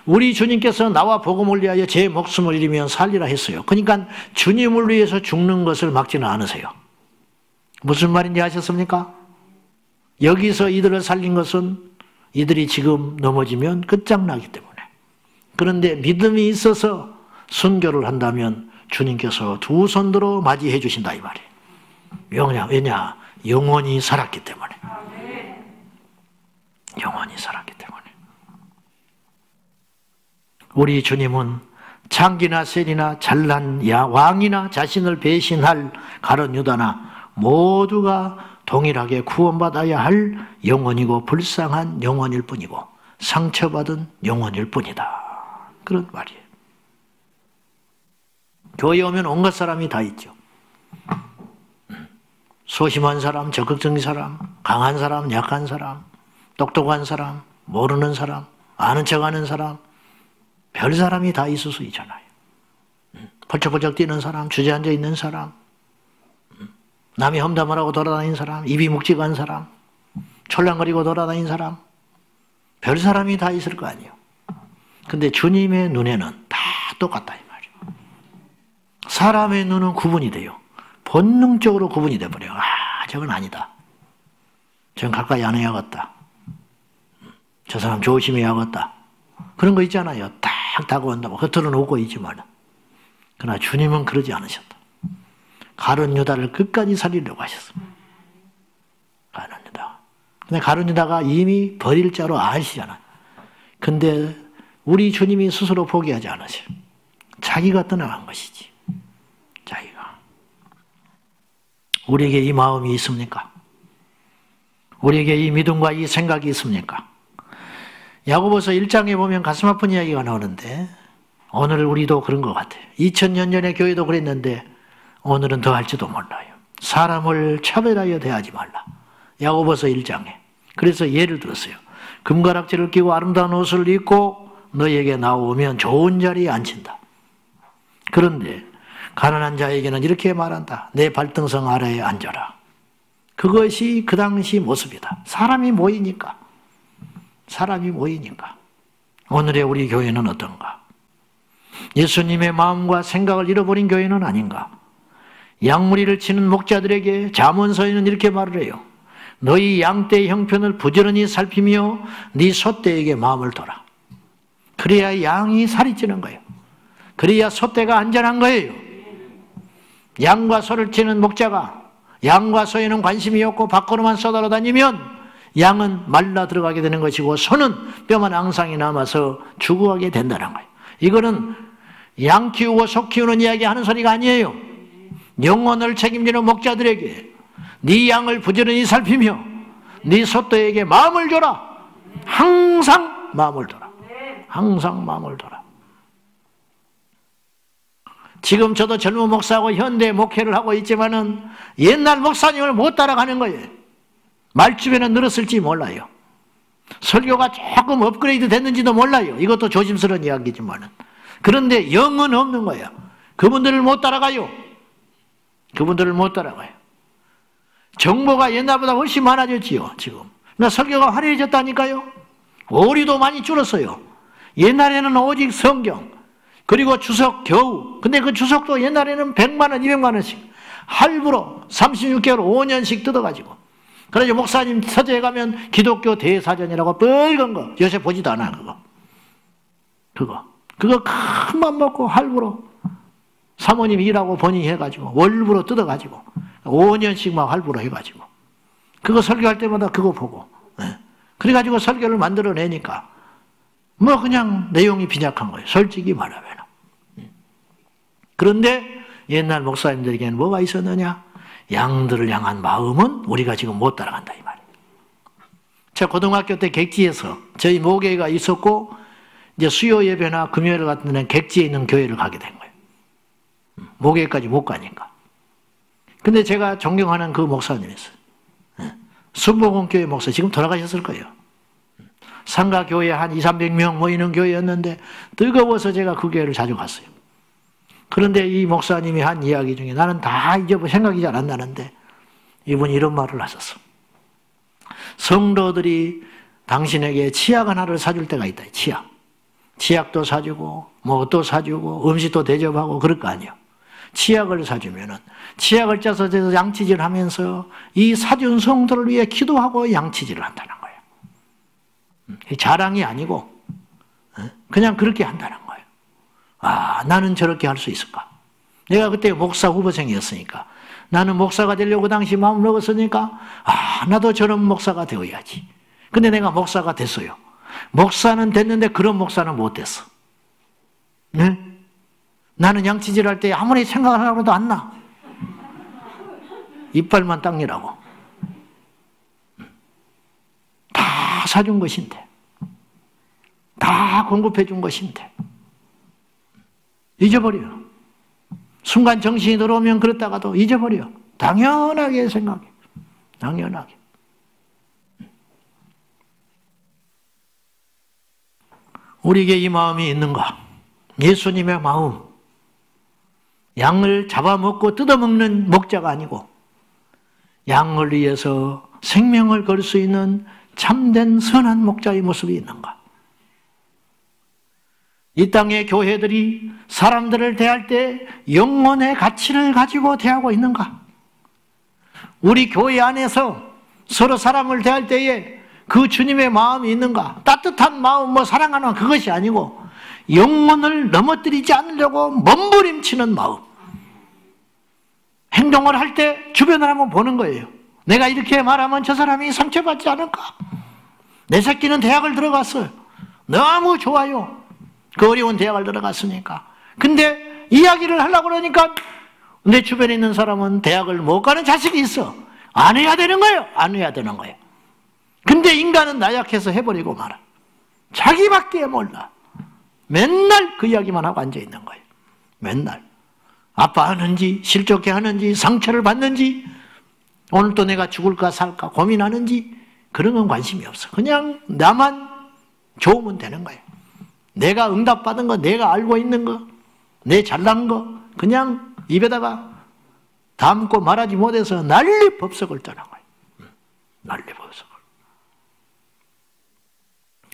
Speaker 1: 우리 주님께서 나와 복음을 위하여 제 목숨을 잃으면 살리라 했어요. 그러니까 주님을 위해서 죽는 것을 막지는 않으세요. 무슨 말인지 아셨습니까? 여기서 이들을 살린 것은 이들이 지금 넘어지면 끝장나기 때문에. 그런데 믿음이 있어서 순교를 한다면 주님께서 두 손으로 맞이해 주신다, 이 말이에요. 왜냐? 영원히 살았기 때문에. 영원히 살았기 때문에. 우리 주님은 창기나 셀이나 잘난 왕이나 자신을 배신할 가룟 유다나 모두가 동일하게 구원받아야 할 영혼이고 불쌍한 영혼일 뿐이고 상처받은 영혼일 뿐이다. 그런 말이에요. 교회에 오면 온갖 사람이 다 있죠. 소심한 사람, 적극적인 사람, 강한 사람, 약한 사람, 똑똑한 사람, 모르는 사람, 아는 척하는 사람, 별 사람이 다 있을 수 있잖아요. 펄쩍펄쩍 뛰는 사람, 주저앉아 있는 사람, 남이 험담을 하고 돌아다니는 사람, 입이 묵직한 사람, 철랑거리고 돌아다니는 사람, 별 사람이 다 있을 거 아니에요. 근데 주님의 눈에는 다 똑같다, 이 말이에요. 사람의 눈은 구분이 돼요. 본능적으로 구분이 돼버려요. 아, 저건 아니다. 저건 가까이 안 해야겠다. 저 사람 조심해야겠다. 그런 거 있잖아요. 딱 다가온다고 겉으로는 웃고 있지만, 그러나 주님은 그러지 않으셨다. 가룟 유다를 끝까지 살리려고 하셨습니다. 가룟 유다. 근데 가룟 유다가 이미 버릴 자로 아시잖아요. 근데 우리 주님이 스스로 포기하지 않으세요. 자기가 떠나간 것이지. 자기가. 우리에게 이 마음이 있습니까? 우리에게 이 믿음과 이 생각이 있습니까? 야고보서 1장에 보면 가슴 아픈 이야기가 나오는데 오늘 우리도 그런 것 같아요. 2000년 전에 교회도 그랬는데 오늘은 더 할지도 몰라요. 사람을 차별하여 대하지 말라. 야고보서 1장에. 그래서 예를 들었어요. 금가락지를 끼고 아름다운 옷을 입고 너에게 나오면 좋은 자리에 앉힌다. 그런데 가난한 자에게는 이렇게 말한다. 내 발등성 아래에 앉아라. 그것이 그 당시 모습이다. 사람이 모이니까. 오늘의 우리 교회는 어떤가? 예수님의 마음과 생각을 잃어버린 교회는 아닌가? 양무리를 치는 목자들에게 잠언서에는 이렇게 말을 해요. 너희 양떼의 형편을 부지런히 살피며 네 소떼에게 마음을 둬라. 그래야 양이 살이 찌는 거예요. 그래야 소떼가 안전한 거예요. 양과 소를 치는 목자가 양과 소에는 관심이 없고 밖으로만 쏘돌아다니면 양은 말라 들어가게 되는 것이고 소는 뼈만 앙상이 남아서 죽어가게 된다는 거예요. 이거는 양 키우고 소 키우는 이야기 하는 소리가 아니에요. 영혼을 책임지는 목자들에게 네 양을 부지런히 살피며 네 소떼에게 마음을 줘라. 항상 마음을 둬라. 항상 마음을 둬라. 지금 저도 젊은 목사하고 현대 목회를 하고 있지만은 옛날 목사님을 못 따라가는 거예요. 말주변에 늘었을지 몰라요. 설교가 조금 업그레이드 됐는지도 몰라요. 이것도 조심스러운 이야기지만은. 그런데 영은 없는 거예요. 그분들을 못 따라가요. 그분들을 못 따라가요. 정보가 옛날보다 훨씬 많아졌지요, 지금. 그러니까 설교가 화려해졌다니까요. 오리도 많이 줄었어요. 옛날에는 오직 성경, 그리고 주석 겨우. 근데 그 주석도 옛날에는 100만 원, 200만 원씩 할부로 36개월 5년씩 뜯어가지고. 그래서 목사님 서재에 가면 기독교 대사전이라고 빨간 거, 요새 보지도 않아, 그거 큰 맘 먹고 할부로 사모님 일하고 본인이 해가지고 월부로 뜯어가지고 5년씩 막 할부로 해가지고 그거 설교할 때마다 그거 보고, 그래가지고 설교를 만들어내니까 뭐 그냥 내용이 빈약한 거예요. 솔직히 말하면. 그런데 옛날 목사님들에게는 뭐가 있었느냐? 양들을 향한 마음은 우리가 지금 못 따라간다 이 말이에요. 제가 고등학교 때 객지에서 저희 모교회가 있었고 이제 수요 예배나 금요일 같은 데는 객지에 있는 교회를 가게 된 거예요. 모교회까지 못 가니까. 근데 제가 존경하는 그 목사님이었어요. 순복음교회 목사, 지금 돌아가셨을 거예요. 상가교회 한 200~300명 모이는 교회였는데 뜨거워서 제가 그 교회를 자주 갔어요. 그런데 이 목사님이 한 이야기 중에 나는 다 생각이 잘 안 나는데 이분이 이런 말을 하셨어. 성도들이 당신에게 치약 하나를 사줄 때가 있다. 치약도 사주고 뭐도 사주고 음식도 대접하고 그럴 거 아니에요. 치약을 사주면은 치약을 짜서 양치질 하면서 이 사준 성도를 위해 기도하고 양치질을 한다는 거예요. 자랑이 아니고 그냥 그렇게 한다는 거예요. 아, 나는 저렇게 할 수 있을까? 내가 그때 목사 후보생이었으니까 나는 목사가 되려고 그 당시 마음을 먹었으니까 아, 나도 저런 목사가 되어야지. 근데 내가 목사가 됐어요. 목사는 됐는데 그런 목사는 못 됐어. 네? 나는 양치질 할 때 아무리 생각을 하려고 해도 안 나. 이빨만 닦느라고. 다 사준 것인데. 다 공급해 준 것인데. 잊어버려. 순간 정신이 들어오면 그랬다가도 잊어버려. 당연하게 생각해. 당연하게. 우리에게 이 마음이 있는가? 예수님의 마음. 양을 잡아먹고 뜯어먹는 목자가 아니고 양을 위해서 생명을 걸 수 있는 참된 선한 목자의 모습이 있는가? 이 땅의 교회들이 사람들을 대할 때 영혼의 가치를 가지고 대하고 있는가? 우리 교회 안에서 서로 사람을 대할 때에 그 주님의 마음이 있는가? 따뜻한 마음, 사랑하는 그것이 아니고 영혼을 넘어뜨리지 않으려고 몸부림치는 마음. 행동을 할 때 주변을 한번 보는 거예요. 내가 이렇게 말하면 저 사람이 상처받지 않을까? 내 새끼는 대학을 들어갔어요. 너무 좋아요. 그 어려운 대학을 들어갔으니까. 근데 이야기를 하려고 그러니까 내 주변에 있는 사람은 대학을 못 가는 자식이 있어. 안 해야 되는 거예요. 안 해야 되는 거예요. 근데 인간은 나약해서 해버리고 말아. 자기밖에 몰라. 맨날 그 이야기만 하고 앉아있는 거예요. 맨날. 아파하는지 실족해 하는지 상처를 받는지 오늘 또 내가 죽을까 살까 고민하는지 그런 건 관심이 없어. 그냥 나만 좋으면 되는 거예요. 내가 응답받은 거, 내가 알고 있는 거, 내 잘난 거 그냥 입에다가 담고 말하지 못해서 난리법석을 떠난 거예요. 난리법석을.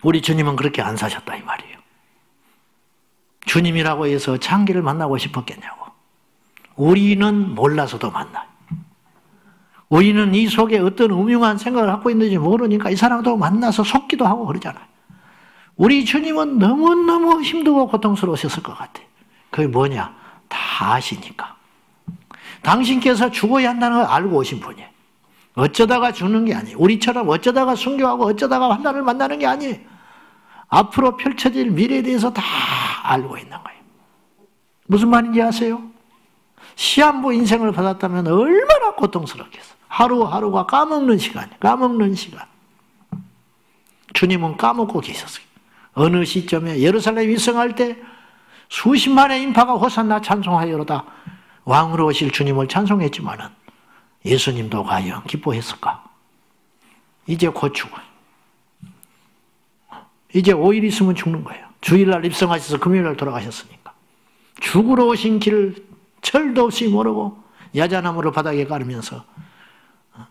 Speaker 1: 우리 주님은 그렇게 안 사셨다 이 말이에요. 주님이라고 해서 창기를 만나고 싶었겠냐고. 우리는 몰라서도 만나요. 우리는 이 속에 어떤 음흉한 생각을 갖고 있는지 모르니까 이 사람도 만나서 속기도 하고 그러잖아요. 우리 주님은 너무너무 힘들고 고통스러우셨을 것 같아요. 그게 뭐냐? 다 아시니까. 당신께서 죽어야 한다는 걸 알고 오신 분이에요. 어쩌다가 죽는 게 아니에요. 우리처럼 어쩌다가 순교하고 어쩌다가 환난을 만나는 게 아니에요. 앞으로 펼쳐질 미래에 대해서 다 알고 있는 거예요. 무슨 말인지 아세요? 시한부 인생을 받았다면 얼마나 고통스럽겠어. 하루하루가 까먹는 시간이에요. 까먹는 시간. 주님은 까먹고 계셨어요. 어느 시점에 예루살렘 입성할 때 수십만의 인파가 호산나 찬송하여로다 왕으로 오실 주님을 찬송했지만은 예수님도 과연 기뻐했을까? 이제 곧 죽어요. 이제 5일 있으면 죽는 거예요. 주일날 입성하셔서 금요일날 돌아가셨으니까. 죽으러 오신 길을 철도 없이 모르고 야자나무를 바닥에 깔으면서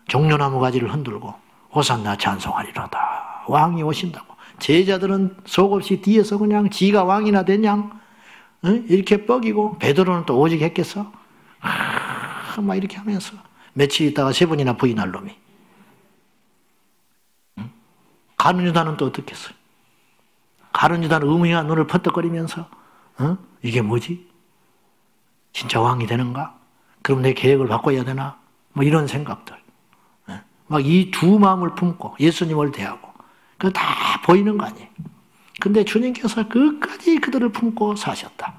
Speaker 1: 종려나무 가지를 흔들고 호산나 찬송하리로다. 왕이 오신다고. 제자들은 속없이 뒤에서 그냥 지가 왕이나 됐냐? 이렇게 뻐기고, 베드로는 또 오직 했겠어? 막 이렇게 하면서 며칠 있다가 3번이나 부인할 놈이. 가룟 유다는 또 어떻게 했어요? 가룟 유다는 의무한 눈을 퍼뜩거리면서 이게 뭐지? 진짜 왕이 되는가? 그럼 내 계획을 바꿔야 되나? 뭐 이런 생각들. 막 이 두 마음을 품고 예수님을 대하고 그거 다 보이는 거 아니에요. 근데 주님께서 끝까지 그들을 품고 사셨다.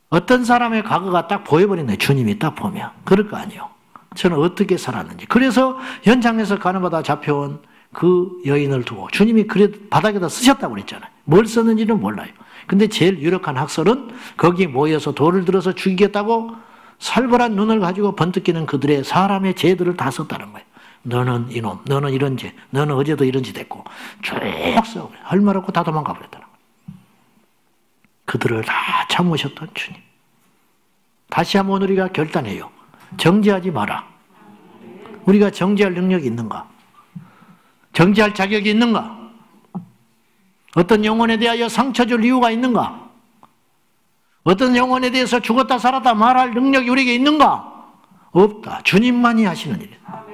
Speaker 1: 어떤 사람의 과거가 딱 보여버리네. 주님이 딱 보면. 그럴 거 아니에요. 저는 어떻게 살았는지. 그래서 현장에서 가늠하다 잡혀온 그 여인을 두고 주님이 그래 바닥에다 쓰셨다고 그랬잖아요. 뭘 썼는지는 몰라요. 근데 제일 유력한 학설은 거기에 모여서 돌을 들어서 죽이겠다고 살벌한 눈을 가지고 번뜩이는 그들의 사람의 죄들을 다 썼다는 거예요. 너는 이놈, 너는 이런 죄, 너는 어제도 이런 짓 했고 쭉 써. 할 말 없고 다 도망가 버렸다는 거예요. 그들을 다 참으셨던 주님. 다시 한번 우리가 결단해요. 정죄하지 마라. 우리가 정죄할 능력이 있는가? 정죄할 자격이 있는가? 어떤 영혼에 대하여 상처 줄 이유가 있는가? 어떤 영혼에 대해서 죽었다 살았다 말할 능력이 우리에게 있는가? 없다. 주님만이 하시는 일이다.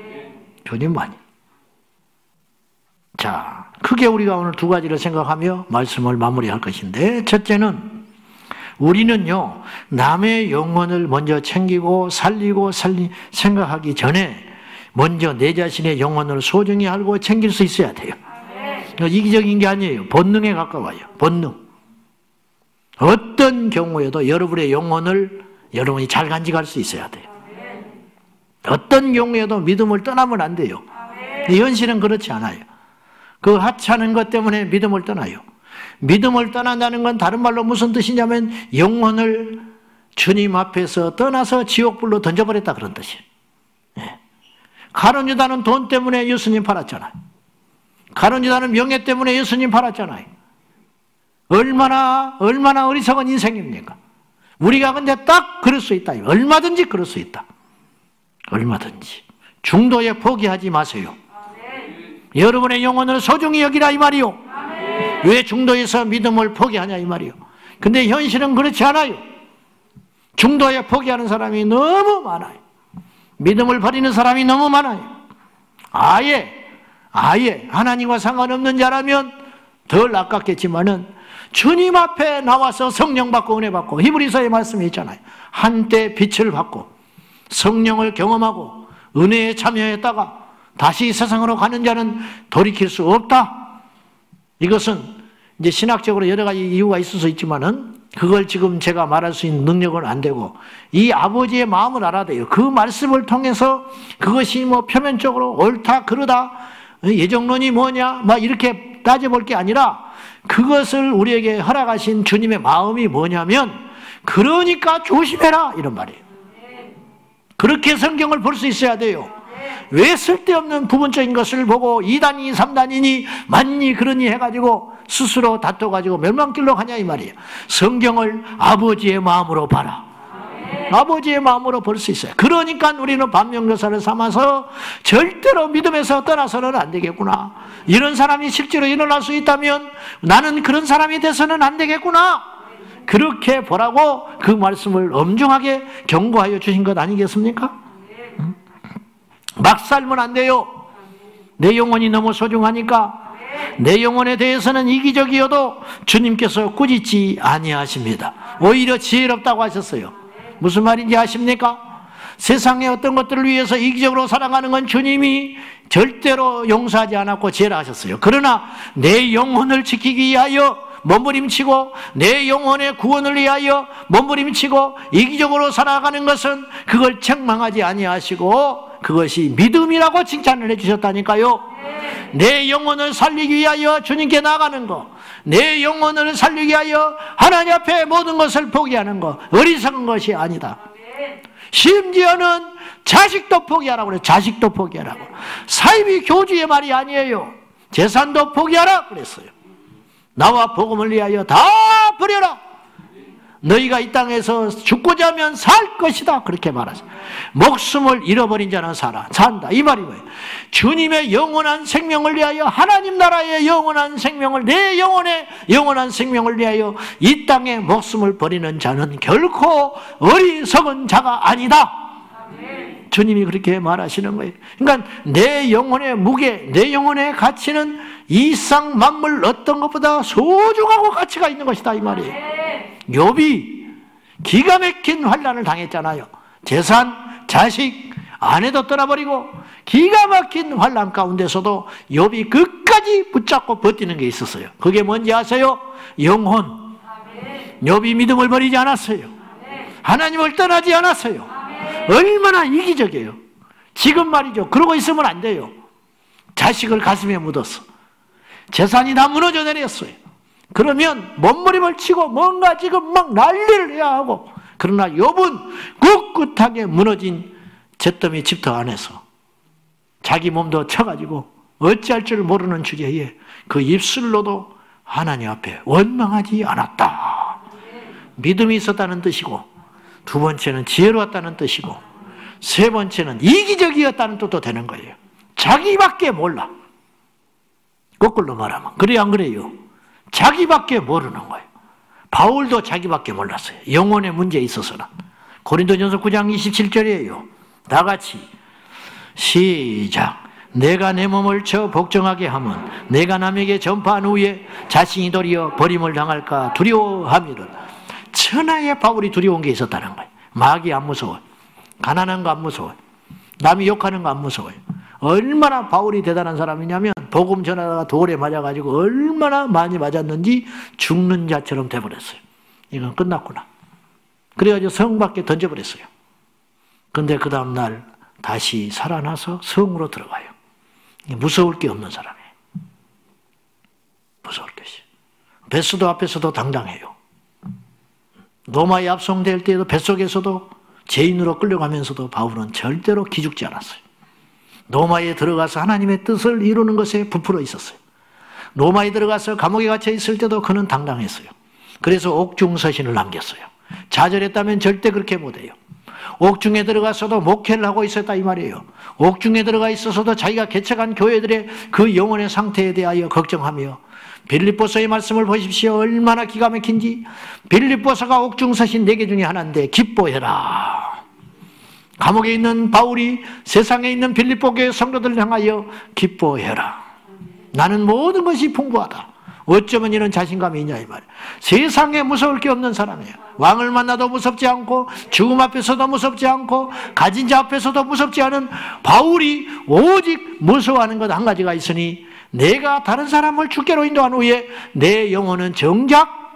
Speaker 1: 주님만이. 자, 크게 우리가 오늘 두 가지를 생각하며 말씀을 마무리할 것인데, 첫째는 우리는요, 남의 영혼을 먼저 챙기고 살리고 생각하기 전에 먼저 내 자신의 영혼을 소중히 알고 챙길 수 있어야 돼요. 이기적인 게 아니에요. 본능에 가까워요. 본능. 어떤 경우에도 여러분의 영혼을 여러분이 잘 간직할 수 있어야 돼요. 어떤 경우에도 믿음을 떠나면 안 돼요. 근데 현실은 그렇지 않아요. 그 하찮은 것 때문에 믿음을 떠나요. 믿음을 떠난다는 건 다른 말로 무슨 뜻이냐면 영혼을 주님 앞에서 떠나서 지옥불로 던져버렸다 그런 뜻이에요. 가룟 유다는 돈 때문에 예수님 팔았잖아요. 가룟 유다는 명예 때문에 예수님 팔았잖아요. 얼마나 어리석은 인생입니까? 우리가 근데 딱 그럴 수 있다. 얼마든지 그럴 수 있다. 얼마든지. 중도에 포기하지 마세요. 여러분의 영혼을 소중히 여기라 이 말이요. 왜 중도에서 믿음을 포기하냐 이 말이요. 근데 현실은 그렇지 않아요. 중도에 포기하는 사람이 너무 많아요. 믿음을 버리는 사람이 너무 많아요. 아예 하나님과 상관없는 자라면 덜 아깝겠지만은 주님 앞에 나와서 성령 받고 은혜 받고 히브리서의 말씀이 있잖아요. 한때 빛을 받고 성령을 경험하고 은혜에 참여했다가 다시 세상으로 가는 자는 돌이킬 수 없다. 이것은 이제 신학적으로 여러 가지 이유가 있을 수 있지만은 그걸 지금 제가 말할 수 있는 능력은 안 되고 이 아버지의 마음을 알아야 돼요. 그 말씀을 통해서 그것이 뭐 표면적으로 옳다 그르다 예정론이 뭐냐 막 이렇게 따져볼 게 아니라 그것을 우리에게 허락하신 주님의 마음이 뭐냐면 그러니까 조심해라 이런 말이에요. 그렇게 성경을 볼 수 있어야 돼요. 왜 쓸데없는 부분적인 것을 보고 2단이니 3단이니 맞니 그러니 해가지고 스스로 다퉈가지고 멸망길로 가냐 이 말이에요. 성경을 아버지의 마음으로 봐라. 아버지의 마음으로 볼 수 있어요. 그러니까 우리는 반면교사를 삼아서 절대로 믿음에서 떠나서는 안 되겠구나. 이런 사람이 실제로 일어날 수 있다면 나는 그런 사람이 돼서는 안 되겠구나. 그렇게 보라고 그 말씀을 엄중하게 경고하여 주신 것 아니겠습니까? 막 살면 안 돼요. 내 영혼이 너무 소중하니까 내 영혼에 대해서는 이기적이어도 주님께서 꾸짖지 아니하십니다. 오히려 지혜롭다고 하셨어요. 무슨 말인지 아십니까? 세상의 어떤 것들을 위해서 이기적으로 살아가는 건 주님이 절대로 용서하지 않았고 지혜하셨어요. 그러나 내 영혼을 지키기 위하여 몸부림치고 내 영혼의 구원을 위하여 몸부림치고 이기적으로 살아가는 것은 그걸 책망하지 아니하시고 그것이 믿음이라고 칭찬을 해주셨다니까요. 내 영혼을 살리기 위하여 주님께 나가는 것, 내 영혼을 살리기 위하여 하나님 앞에 모든 것을 포기하는 것, 어리석은 것이 아니다. 심지어는 자식도 포기하라고 그래요. 자식도 포기하라고. 사이비 교주의 말이 아니에요. 재산도 포기하라 그랬어요. 나와 복음을 위하여 다 버려라. 너희가 이 땅에서 죽고자 하면 살 것이다. 그렇게 말하죠. 목숨을 잃어버린 자는 산다. 이 말이 뭐예요? 주님의 영원한 생명을 위하여, 하나님 나라의 영원한 생명을, 내 영혼의 영원한 생명을 위하여 이 땅에 목숨을 버리는 자는 결코 어리석은 자가 아니다. 주님이 그렇게 말하시는 거예요. 그러니까 내 영혼의 무게, 내 영혼의 가치는 이 상 만물 어떤 것보다 소중하고 가치가 있는 것이다, 이 말이에요. 욥이 기가 막힌 환난을 당했잖아요. 재산, 자식, 아내도 떠나버리고 기가 막힌 환난 가운데서도 욥이 끝까지 붙잡고 버티는 게 있었어요. 그게 뭔지 아세요? 영혼. 욥이 믿음을 버리지 않았어요. 하나님을 떠나지 않았어요. 얼마나 이기적이에요. 지금 말이죠. 그러고 있으면 안 돼요. 자식을 가슴에 묻었어. 재산이 다 무너져 내렸어요. 그러면 몸부림을 치고 뭔가 지금 막 난리를 해야 하고, 그러나 욥은 꿋꿋하게 무너진 잿더미 집터 안에서 자기 몸도 쳐가지고 어찌할 줄 모르는 주제에 그 입술로도 하나님 앞에 원망하지 않았다. 믿음이 있었다는 뜻이고, 두 번째는 지혜로웠다는 뜻이고, 세 번째는 이기적이었다는 뜻도 되는 거예요. 자기밖에 몰라. 거꾸로 말하면 그래요, 안 그래요? 자기밖에 모르는 거예요. 바울도 자기밖에 몰랐어요. 영혼의 문제에 있어서는. 고린도전서 9장 27절이에요. 다 같이 시작. 내가 내 몸을 쳐 복종하게 하면 내가 남에게 전파한 후에 자신이 도리어 버림을 당할까 두려워함이라. 천하의 바울이 두려운 게 있었다는 거예요. 마귀 안 무서워요. 가난한 거 안 무서워요. 남이 욕하는 거 안 무서워요. 얼마나 바울이 대단한 사람이냐면 복음 전하다가 돌에 맞아가지고 얼마나 많이 맞았는지 죽는 자처럼 돼버렸어요. 이건 끝났구나. 그래가지고 성 밖에 던져버렸어요. 근데 그 다음날 다시 살아나서 성으로 들어가요. 무서울 게 없는 사람이에요. 무서울 것이. 뱃수도 앞에서도 당당해요. 로마에 압송될 때에도 뱃속에서도 죄인으로 끌려가면서도 바울은 절대로 기죽지 않았어요. 로마에 들어가서 하나님의 뜻을 이루는 것에 부풀어 있었어요. 로마에 들어가서 감옥에 갇혀 있을 때도 그는 당당했어요. 그래서 옥중서신을 남겼어요. 좌절했다면 절대 그렇게 못해요. 옥중에 들어가서도 목회를 하고 있었다 이 말이에요. 옥중에 들어가 있어서도 자기가 개척한 교회들의 그 영혼의 상태에 대하여 걱정하며, 빌립보서의 말씀을 보십시오. 얼마나 기가 막힌지. 빌립보서가 옥중서신 4개 중에 하나인데 기뻐해라. 감옥에 있는 바울이 세상에 있는 빌립보 교회 성도들을 향하여 기뻐해라. 나는 모든 것이 풍부하다. 어쩌면 이런 자신감이 있냐 이 말이에요. 세상에 무서울 게 없는 사람이에요. 왕을 만나도 무섭지 않고, 죽음 앞에서도 무섭지 않고, 가진 자 앞에서도 무섭지 않은 바울이 오직 무서워하는 것 한 가지가 있으니, 내가 다른 사람을 주께로 인도한 후에 내 영혼은 정작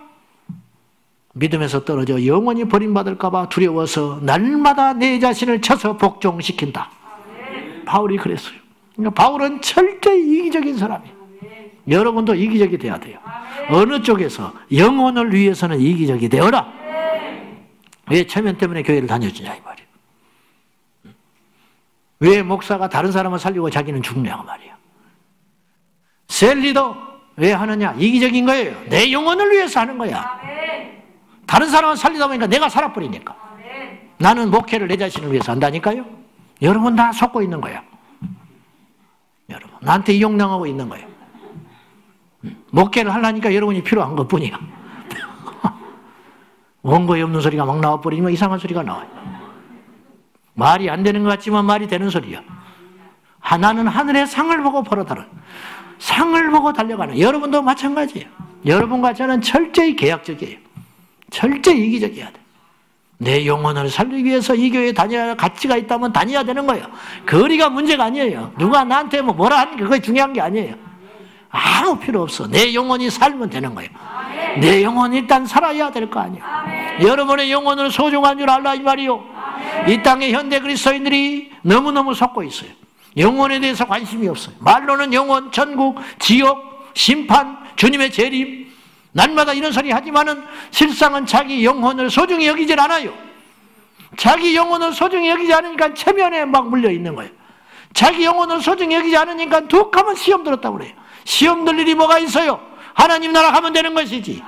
Speaker 1: 믿음에서 떨어져 영원히 버림받을까 봐 두려워서 날마다 내 자신을 쳐서 복종시킨다. 바울이 그랬어요. 그러니까 바울은 철저히 이기적인 사람이에요. 여러분도 이기적이 돼야 돼요. 어느 쪽에서 영혼을 위해서는 이기적이 되어라. 왜 체면 때문에 교회를 다녀주냐 이 말이에요. 왜 목사가 다른 사람을 살리고 자기는 죽냐고 말이에요. 셀리도 왜 하느냐? 이기적인 거예요. 내 영혼을 위해서 하는 거야. 다른 사람을 살리다 보니까 내가 살아버리니까. 나는 목회를 내 자신을 위해서 한다니까요. 여러분 다 속고 있는 거야. 여러분 나한테 이용당하고 있는 거예요. 목회를 하려니까 여러분이 필요한 것뿐이야. 원고에 없는 소리가 막 나와버리면 이상한 소리가 나와요. 말이 안 되는 것 같지만 말이 되는 소리야. 나는 하늘의 상을 보고 벌어달라. 상을 보고 달려가는. 여러분도 마찬가지예요. 여러분과 저는 철저히 계약적이에요. 철저히 이기적이어야 돼. 내 영혼을 살리기 위해서 이 교회에 다녀야 할 가치가 있다면 다녀야 되는 거예요. 거리가 문제가 아니에요. 누가 나한테 뭐라 하는 게 그게 중요한 게 아니에요. 아무 필요 없어. 내 영혼이 살면 되는 거예요. 내 영혼이 일단 살아야 될 거 아니에요. 여러분의 영혼을 소중한 줄 알라 이 말이요. 이 땅의 현대 그리스도인들이 너무너무 속고 있어요. 영혼에 대해서 관심이 없어요. 말로는 영혼, 천국, 지옥, 심판, 주님의 재림, 날마다 이런 소리 하지만은 실상은 자기 영혼을 소중히 여기질 않아요. 자기 영혼을 소중히 여기지 않으니까 체면에 막 물려 있는 거예요. 자기 영혼을 소중히 여기지 않으니까 툭 하면 시험 들었다고 그래요. 시험 들 일이 뭐가 있어요? 하나님 나라 가면 되는 것이지.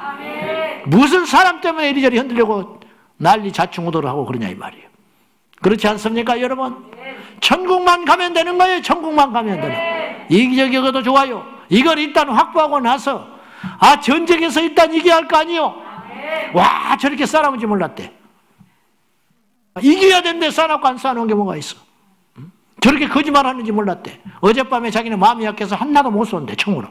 Speaker 1: 무슨 사람 때문에 이리저리 흔들려고 난리 자충우돌을 하고 그러냐 이 말이에요. 그렇지 않습니까 여러분? 천국만 가면 되는 거예요. 천국만 가면 되는 거예요. 이기적이어도 좋아요. 이걸 일단 확보하고 나서 전쟁에서 일단 이겨야 할 거 아니요. 와 저렇게 싸나운지 몰랐대. 이겨야 되는데 싸놓고 안 싸놓은 게 뭐가 있어. 저렇게 거짓말하는지 몰랐대. 어젯밤에 자기는 마음이 약해서 하나도 못 쏜대 총으로.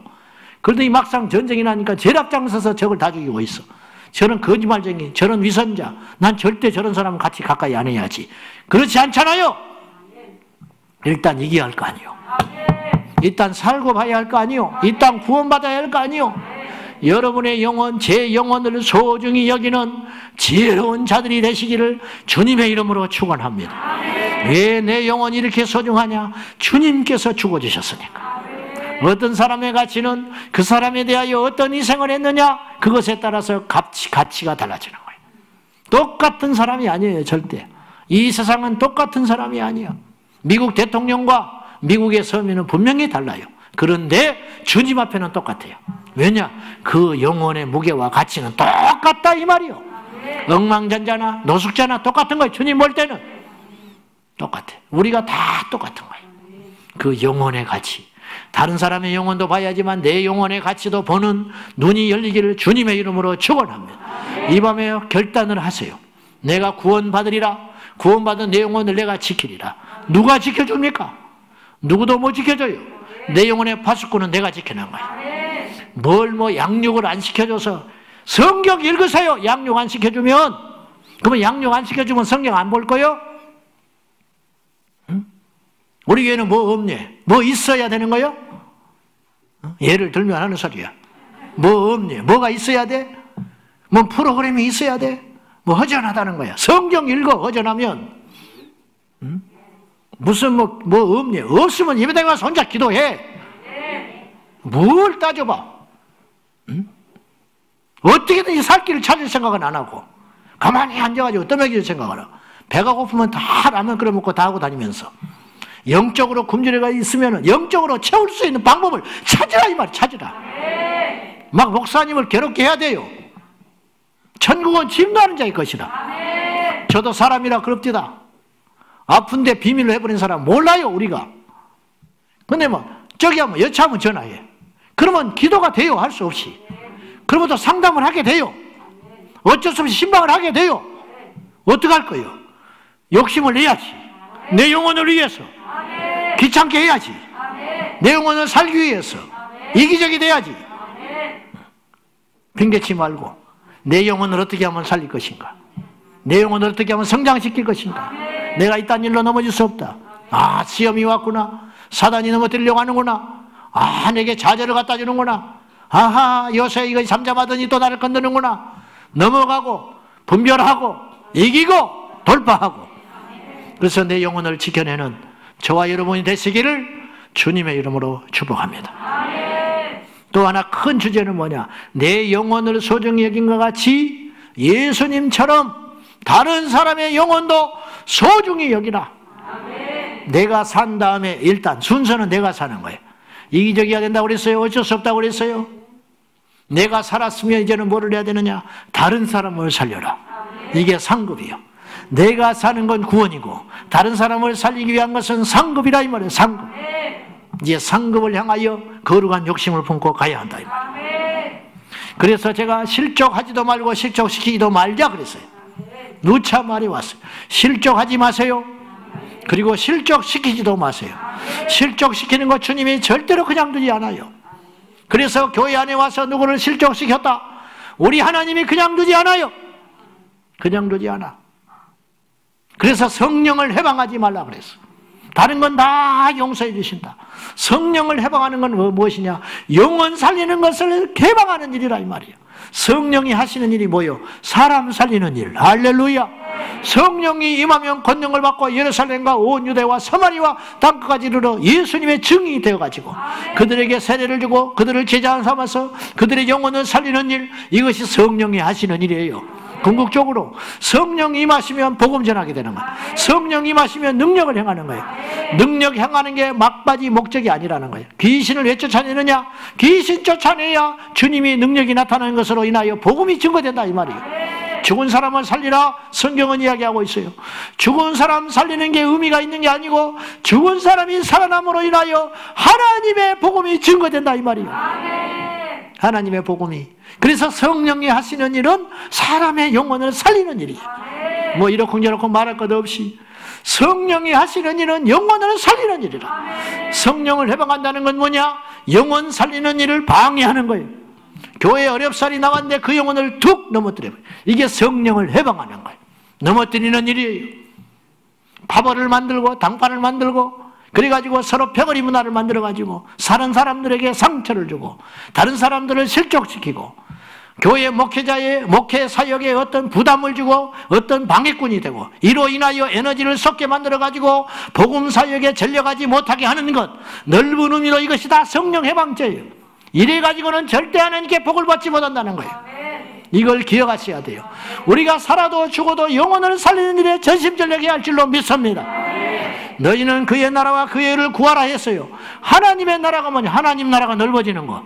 Speaker 1: 그러더니 막상 전쟁이 나니까 제일 앞장서서 적을 다 죽이고 있어. 저런 거짓말쟁이, 저런 위선자, 난 절대 저런 사람 같이 가까이 안 해야지. 그렇지 않잖아요. 일단 이겨야 할 거 아니요. 일단 살고 봐야 할 거 아니요. 일단 구원받아야 할 거 아니요. 여러분의 영혼, 제 영혼을 소중히 여기는 지혜로운 자들이 되시기를 주님의 이름으로 축원합니다. 왜 내 영혼이 이렇게 소중하냐? 주님께서 죽어주셨으니까. 어떤 사람의 가치는 그 사람에 대하여 어떤 희생을 했느냐? 그것에 따라서 가치가 달라지는 거예요. 똑같은 사람이 아니에요, 절대. 이 세상은 똑같은 사람이 아니에요. 미국 대통령과 미국의 서민은 분명히 달라요. 그런데 주님 앞에는 똑같아요. 왜냐? 그 영혼의 무게와 가치는 똑같다 이 말이요. 억망전자나 노숙자나 똑같은 거예요. 주님 볼 때는 똑같아. 우리가 다 똑같은 거예요. 그 영혼의 가치. 다른 사람의 영혼도 봐야지만 내 영혼의 가치도 보는 눈이 열리기를 주님의 이름으로 축원합니다. 이 밤에 결단을 하세요. 내가 구원받으리라. 구원받은 내 영혼을 내가 지키리라. 누가 지켜줍니까? 누구도 못 지켜줘요. 내 영혼의 파수꾼은 내가 지켜낸 거예요. 양육을 안 시켜줘서 성경 읽으세요. 양육 안 시켜주면. 그러면 양육 안 시켜주면 성경 안 볼 거요? 응? 우리 교회는 뭐 없니? 뭐 있어야 되는 거요? 예를 들면 하는 소리야. 뭐 없니? 뭐가 있어야 돼? 뭐 프로그램이 있어야 돼? 뭐 허전하다는 거야. 성경 읽어. 허전하면. 응? 무슨 뭐 없니? 없으면 예배당에 와서 혼자 기도해. 뭘 따져봐. 응? 어떻게든지 살 길을 찾을 생각은 안 하고 가만히 앉아가지고 떠먹일 생각을 하고 배가 고프면 다 라면 끓여 먹고 다 하고 다니면서 영적으로 굶주려가 있으면 영적으로 채울 수 있는 방법을 찾으라 이 말이야. 찾으라. 막 목사님을 괴롭게 해야 돼요. 천국은 진노하는 자의 것이라. 저도 사람이라 그럽디다. 아픈데 비밀로 해버린 사람 몰라요 우리가. 근데 저기 하면 여차하면 전화해. 그러면 기도가 돼요. 할 수 없이. 그러면 또 상담을 하게 돼요. 어쩔 수 없이 신방을 하게 돼요. 어떡할 거예요? 욕심을 내야지. 내 영혼을 위해서. 귀찮게 해야지. 내 영혼을 살기 위해서. 이기적이 돼야지. 핑계치 말고 내 영혼을 어떻게 하면 살릴 것인가? 내 영혼을 어떻게 하면 성장시킬 것인가? 내가 이딴 일로 넘어질 수 없다. 시험이 왔구나. 사단이 넘어뜨리려고 하는구나. 내게 좌절을 갖다 주는구나. 요새 이거 잠잠하더니 또 나를 건드는구나. 넘어가고 분별하고 이기고 돌파하고. 그래서 내 영혼을 지켜내는 저와 여러분이 되시기를 주님의 이름으로 축복합니다. 또 하나 큰 주제는 뭐냐? 내 영혼을 소중히 여긴 것 같이 예수님처럼 다른 사람의 영혼도 소중히 여기라. 내가 산 다음에 일단 순서는 내가 사는 거예요. 이기적이어야 된다고 그랬어요? 어쩔 수 없다고 그랬어요? 내가 살았으면 이제는 뭐를 해야 되느냐? 다른 사람을 살려라. 이게 상급이요. 내가 사는 건 구원이고 다른 사람을 살리기 위한 것은 상급이라 이 말이에요. 상급. 이제 상급을 향하여 거룩한 욕심을 품고 가야 한다 이 말이에요. 그래서 제가 실족하지도 말고 실족시키지도 말자 그랬어요. 누차 말이 왔어요. 실족하지 마세요. 그리고 실족시키지도 마세요. 실족시키는 것 주님이 절대로 그냥 두지 않아요. 그래서 교회 안에 와서 누구를 실족시켰다. 우리 하나님이 그냥 두지 않아요. 그냥 두지 않아. 그래서 성령을 해방하지 말라 그랬어. 다른 건 다 용서해 주신다. 성령을 해방하는 건 무엇이냐? 영혼 살리는 것을 해방하는 일이라 이 말이에요. 성령이 하시는 일이 뭐예요? 사람 살리는 일. 할렐루야. 성령이 임하면 권능을 받고 예루살렘과 온 유대와 서마리와 땅끝까지 이르러 예수님의 증인이 되어가지고 그들에게 세례를 주고 그들을 제자 삼아서 그들의 영혼을 살리는 일. 이것이 성령이 하시는 일이에요. 궁극적으로 성령 임하시면 복음 전하게 되는 거예요. 성령 임하시면 능력을 행하는 거예요. 능력 행하는 게 막바지 목적이 아니라는 거예요. 귀신을 왜 쫓아내느냐? 귀신 쫓아내야 주님이 능력이 나타나는 것으로 인하여 복음이 증거된다 이 말이에요. 죽은 사람을 살리라 성경은 이야기하고 있어요. 죽은 사람 살리는 게 의미가 있는 게 아니고 죽은 사람이 살아남으로 인하여 하나님의 복음이 증거된다 이 말이에요. 하나님의 복음이. 그래서 성령이 하시는 일은 사람의 영혼을 살리는 일이에요. 뭐 이렇고 말할 것 없이 성령이 하시는 일은 영혼을 살리는 일이라. 성령을 해방한다는 건 뭐냐? 영혼 살리는 일을 방해하는 거예요. 교회에 어렵사리 나왔는데 그 영혼을 툭 넘어뜨려요. 이게 성령을 해방하는 거예요. 넘어뜨리는 일이에요. 파벌을 만들고 당파를 만들고 그래가지고 서로 벽걸이 문화를 만들어가지고 사는 사람들에게 상처를 주고 다른 사람들을 실족시키고 교회 목회자의 목회 사역에 어떤 부담을 주고 어떤 방해꾼이 되고 이로 인하여 에너지를 쏟게 만들어가지고 복음 사역에 전력하지 못하게 하는 것, 넓은 의미로 이것이 다 성령 해방죄예요. 이래가지고는 절대 하나님께 복을 받지 못한다는 거예요. 이걸 기억하셔야 돼요. 우리가 살아도 죽어도 영혼을 살리는 일에 전심전력해야 할 줄로 믿습니다. 너희는 그의 나라와 그의 의를 구하라 했어요. 하나님의 나라가 뭐냐? 하나님 나라가 넓어지는 것.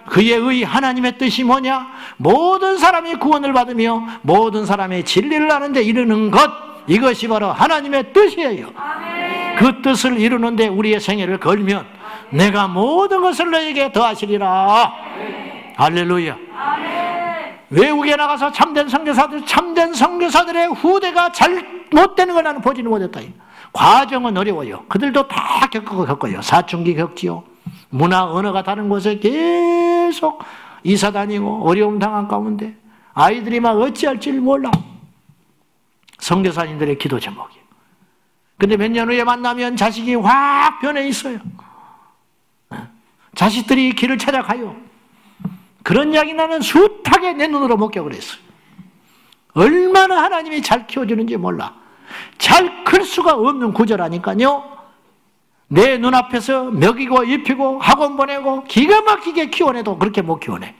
Speaker 1: 그의 의 하나님의 뜻이 뭐냐? 모든 사람이 구원을 받으며 모든 사람의 진리를 아는 데 이르는 것. 이것이 바로 하나님의 뜻이에요. 그 뜻을 이루는데 우리의 생애를 걸면 내가 모든 것을 너에게 더하시리라. 할렐루야. 외국에 나가서 참된 선교사들의 후대가 잘못되는 걸 나는 보지는 못했다. 과정은 어려워요. 그들도 다 겪어요. 사춘기 겪지요. 문화, 언어가 다른 곳에 계속 이사 다니고 어려움 당한 가운데 아이들이 막 어찌할지 몰라. 선교사님들의 기도 제목이에요. 근데 몇 년 후에 만나면 자식이 확 변해 있어요. 자식들이 길을 찾아가요. 그런 이야기 나는 숱하게 내 눈으로 목격을 했어요. 얼마나 하나님이 잘 키워주는지 몰라. 잘 클 수가 없는 구조라니까요. 내 눈앞에서 먹이고 입히고 학원 보내고 기가 막히게 키워내도 그렇게 못 키워내.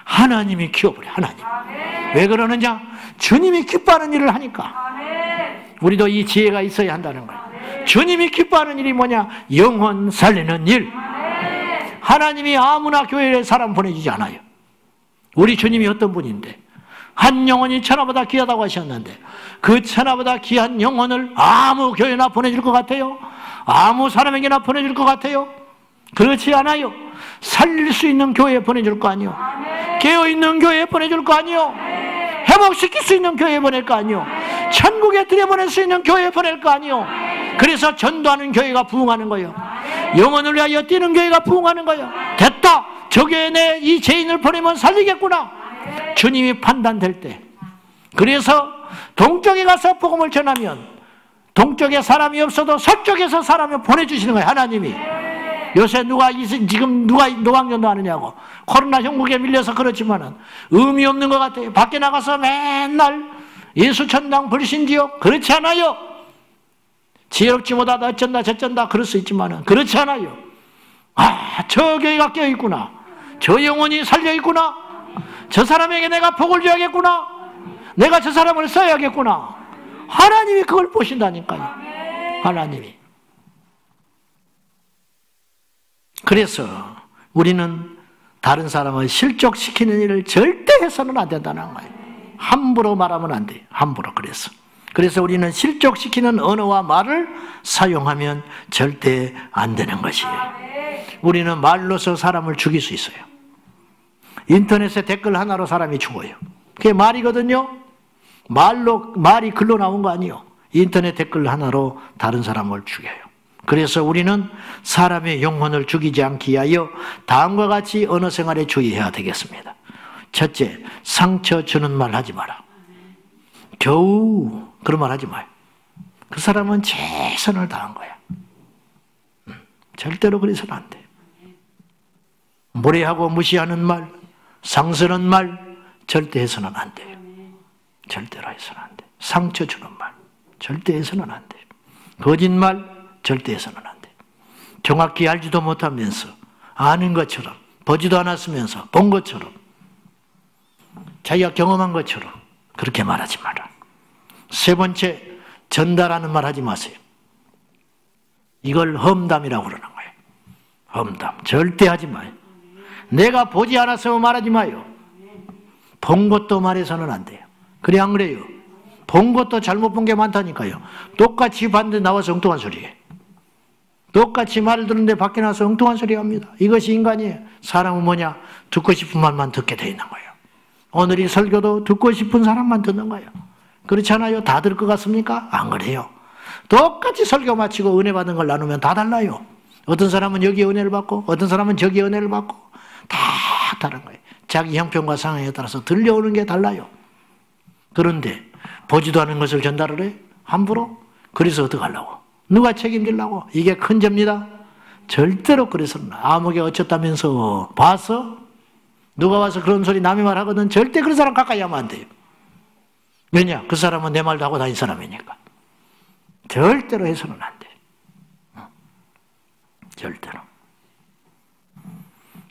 Speaker 1: 하나님이 키워버려. 하나님. 왜 그러느냐? 주님이 기뻐하는 일을 하니까. 우리도 이 지혜가 있어야 한다는 거예요. 주님이 기뻐하는 일이 뭐냐? 영혼 살리는 일. 하나님이 아무나 교회에 사람 보내주지 않아요. 우리 주님이 어떤 분인데 한 영혼이 천하보다 귀하다고 하셨는데 그 천하보다 귀한 영혼을 아무 교회나 보내줄 것 같아요? 아무 사람에게나 보내줄 것 같아요? 그렇지 않아요. 살릴 수 있는 교회에 보내줄 거 아니요. 깨어있는 교회에 보내줄 거 아니요. 회복시킬 수 있는 교회에 보낼 거 아니요. 천국에 들여보낼 수 있는 교회에 보낼 거 아니요. 그래서 전도하는 교회가 부흥하는 거예요. 영혼을 위하여 뛰는 교회가 부흥하는 거예요. 됐다. 저 교회에 내 이 죄인을 보내면 살리겠구나. 주님이 판단될 때. 그래서 동쪽에 가서 복음을 전하면 동쪽에 사람이 없어도 서쪽에서 사람을 보내주시는 거예요. 하나님이. 요새 지금 누가 노방전도 하느냐고. 코로나 형국에 밀려서 그렇지만은 의미 없는 것 같아요. 밖에 나가서 맨날 예수천당 불신지요. 그렇지 않아요. 지혜롭지 못하다 어쩐다 저쩐다 그럴 수 있지만은 그렇지 않아요. 아, 저 교회가 껴있구나. 저 영혼이 살려있구나. 저 사람에게 내가 복을 줘야겠구나. 내가 저 사람을 써야겠구나. 하나님이 그걸 보신다니까요. 하나님이. 그래서 우리는 다른 사람을 실족시키는 일을 절대 해서는 안 된다는 거예요. 함부로 말하면 안 돼요. 함부로. 그래서 우리는 실족시키는 언어와 말을 사용하면 절대 안 되는 것이에요. 우리는 말로서 사람을 죽일 수 있어요. 인터넷에 댓글 하나로 사람이 죽어요. 그게 말이거든요. 말이 글로 나온 거 아니에요. 인터넷 댓글 하나로 다른 사람을 죽여요. 그래서 우리는 사람의 영혼을 죽이지 않기 위하여 다음과 같이 언어 생활에 주의해야 되겠습니다. 첫째, 상처 주는 말 하지 마라. 겨우 그런 말 하지 마요. 그 사람은 최선을 다한 거야. 절대로 그래서는 안 돼. 무례하고 무시하는 말, 상스러운 말 절대 해서는 안 돼요. 절대로 해서는 안 돼. 상처 주는 말 절대 해서는 안 돼. 거짓말 절대 해서는 안 돼. 정확히 알지도 못하면서 아는 것처럼 보지도 않았으면서 본 것처럼 자기가 경험한 것처럼 그렇게 말하지 마라. 세 번째, 전달하는 말 하지 마세요. 이걸 험담이라고 그러는 거예요. 험담. 절대 하지 마요. 내가 보지 않아서 말하지 마요. 본 것도 말해서는 안 돼요. 그래 안 그래요? 본 것도 잘못 본 게 많다니까요. 똑같이 봤는데 나와서 엉뚱한 소리예요. 똑같이 말을 듣는데 밖에 나와서 엉뚱한 소리 합니다. 이것이 인간이에요. 사람은 뭐냐? 듣고 싶은 말만 듣게 돼 있는 거예요. 오늘 이 설교도 듣고 싶은 사람만 듣는 거예요. 그렇지 않아요? 다 들을 것 같습니까? 안 그래요. 똑같이 설교 마치고 은혜 받은 걸 나누면 다 달라요. 어떤 사람은 여기 은혜를 받고 어떤 사람은 저기 은혜를 받고 다 다른 거예요. 자기 형편과 상황에 따라서 들려오는 게 달라요. 그런데 보지도 않은 것을 전달을 해? 함부로? 그래서 어떡하려고? 누가 책임지려고? 이게 큰 죄입니다. 절대로 그래서는 아무개 어쩌다면서 봤어? 누가 와서 그런 소리 남의 말 하거든 절대 그런 사람 가까이 하면 안 돼요. 왜냐? 그 사람은 내 말도 하고 다닌 사람이니까. 절대로 해서는 안 돼요. 절대로.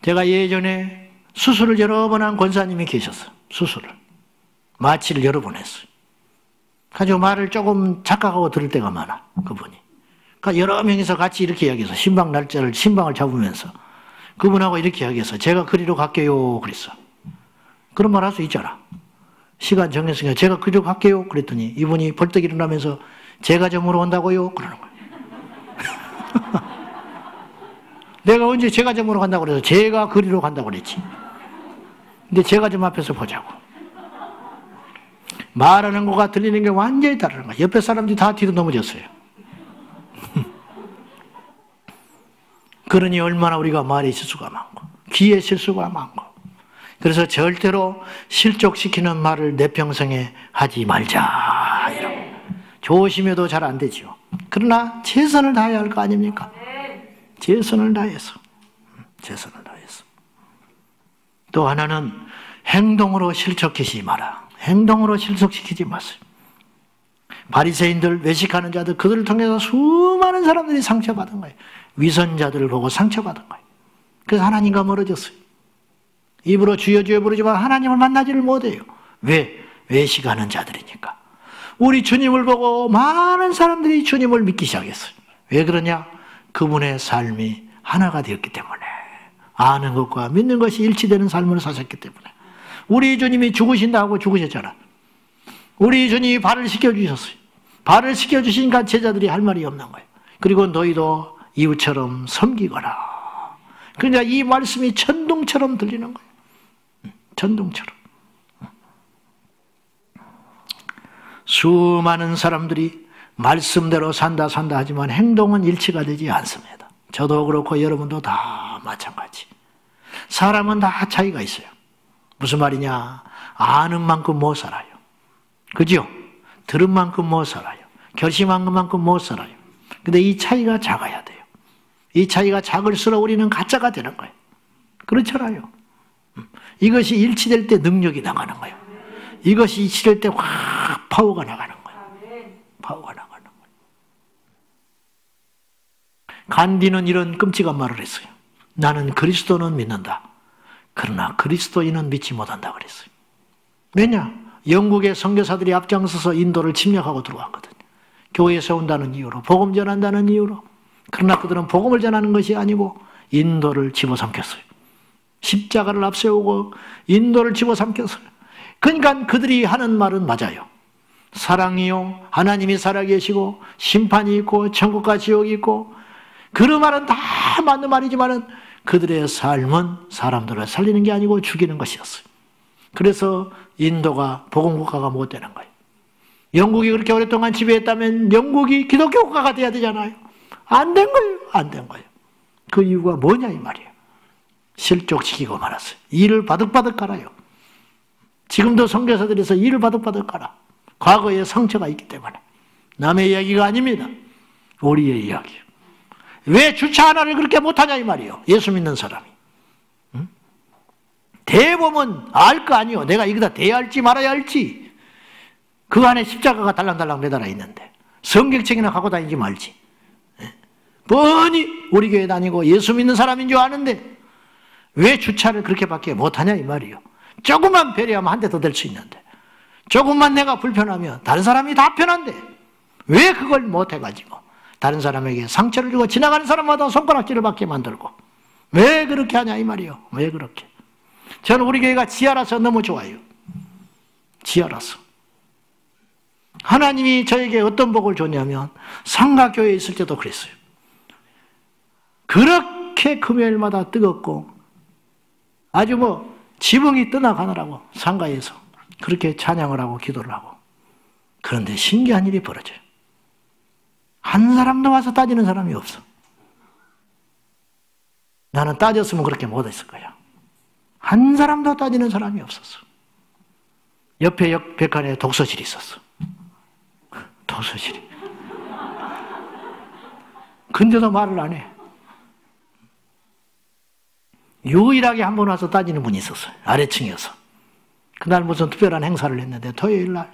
Speaker 1: 제가 예전에 수술을 여러 번 한 권사님이 계셨어요. 수술을. 마취를 여러 번 했어요. 가지고 말을 조금 착각하고 들을 때가 많아. 그분이. 그러니까 여러 명이서 같이 이렇게 이야기해서 신방을 잡으면서 그분하고 이렇게 이야기해서 제가 그리로 갈게요 그랬어. 그런 말 할 수 있잖아. 시간 정했으니까 제가 그리로 갈게요 그랬더니 이분이 벌떡 일어나면서 제가 점으로 온다고요? 그러는 거예요. 내가 언제 제가 점으로 간다고 그래서 제가 그리로 간다고 그랬지. 근데 제가 점 앞에서 보자고. 말하는 거가 들리는 게 완전히 다른 거야. 옆에 사람들이 다 뒤로 넘어졌어요. 그러니 얼마나 우리가 말에 실수가 많고 귀에 실수가 많고 그래서 절대로 실족시키는 말을 내 평생에 하지 말자. 이런. 조심해도 잘 안 되죠. 그러나 최선을 다해야 할 거 아닙니까? 최선을 다해서. 최선을 다해서. 또 하나는 행동으로 실족시키지 마라. 행동으로 실족시키지 마세요. 바리새인들, 외식하는 자들, 그들을 통해서 수많은 사람들이 상처받은 거예요. 위선자들을 보고 상처받은 거예요. 그래서 하나님과 멀어졌어요. 입으로 주여 주여 부르지만 하나님을 만나지를 못해요. 왜? 외식하는 자들이니까. 우리 주님을 보고 많은 사람들이 주님을 믿기 시작했어요. 왜 그러냐? 그분의 삶이 하나가 되었기 때문에. 아는 것과 믿는 것이 일치되는 삶을 사셨기 때문에. 우리 주님이 죽으신다고 죽으셨잖아. 우리 주님이 발을 씻겨주셨어요. 발을 씻겨주시니까 제자들이 할 말이 없는 거예요. 그리고 너희도 이웃처럼 섬기거라. 그러니까 이 말씀이 천둥처럼 들리는 거예요. 천둥처럼. 수많은 사람들이 말씀대로 산다 하지만 행동은 일치가 되지 않습니다. 저도 그렇고 여러분도 다 마찬가지. 사람은 다 차이가 있어요. 무슨 말이냐? 아는 만큼 못 살아요. 그죠? 들은 만큼 못 살아요. 결심한 것만큼 못 살아요. 근데 이 차이가 작아야 돼요. 이 차이가 작을수록 우리는 가짜가 되는 거예요. 그렇잖아요. 이것이 일치될 때 능력이 나가는 거예요. 이것이 일치될 때 확 파워가 나가는 거예요. 파워가 나가는 거예요. 간디는 이런 끔찍한 말을 했어요. 나는 그리스도는 믿는다. 그러나 그리스도인은 믿지 못한다 그랬어요. 왜냐? 영국의 선교사들이 앞장서서 인도를 침략하고 들어왔거든요. 교회 세운다는 이유로, 복음 전한다는 이유로. 그러나 그들은 복음을 전하는 것이 아니고 인도를 집어삼켰어요. 십자가를 앞세우고 인도를 집어삼켰어요. 그러니까 그들이 하는 말은 맞아요. 사랑이요, 하나님이 살아계시고 심판이 있고 천국과 지옥이 있고 그 말은 다 맞는 말이지만 그들의 삶은 사람들을 살리는 게 아니고 죽이는 것이었어요. 그래서 인도가 복음국가가 못 되는 거예요. 영국이 그렇게 오랫동안 지배했다면 영국이 기독교 국가가 돼야 되잖아요. 안 된 거예요. 안 된 거예요. 그 이유가 뭐냐 이 말이에요. 실족시키고 말았어요. 이를 바득바득 깔아요. 지금도 선교사들에서 이를 바득바득 깔아. 과거에 상처가 있기 때문에. 남의 이야기가 아닙니다. 우리의 이야기예요. 왜 주차 하나를 그렇게 못하냐 이 말이에요. 예수 믿는 사람이. 응? 대보면 알 거 아니에요. 내가 이거다 대야 할지 말아야 할지. 그 안에 십자가가 달랑달랑 매달아 있는데 성경책이나 갖고 다니지 말지. 뻔히 우리 교회 다니고 예수 믿는 사람인 줄 아는데 왜 주차를 그렇게밖에 못하냐 이 말이에요. 조금만 배려하면 한 대 더 될 수 있는데 조금만 내가 불편하면 다른 사람이 다 편한데 왜 그걸 못해가지고 다른 사람에게 상처를 주고 지나가는 사람마다 손가락질을 받게 만들고 왜 그렇게 하냐 이 말이요. 왜 그렇게. 저는 우리 교회가 지하라서 너무 좋아요. 지하라서. 하나님이 저에게 어떤 복을 줬냐면 상가교회에 있을 때도 그랬어요. 그렇게 금요일마다 뜨겁고 아주 지붕이 떠나가느라고 상가에서 그렇게 찬양을 하고 기도를 하고. 그런데 신기한 일이 벌어져요. 한 사람도 와서 따지는 사람이 없어. 나는 따졌으면 그렇게 못했을 거야. 한 사람도 따지는 사람이 없었어. 옆에 벽안에 독서실이 있었어. 독서실이. 근데도 말을 안 해. 유일하게 한 번 와서 따지는 분이 있었어요. 아래층이어서. 그날 무슨 특별한 행사를 했는데 토요일 날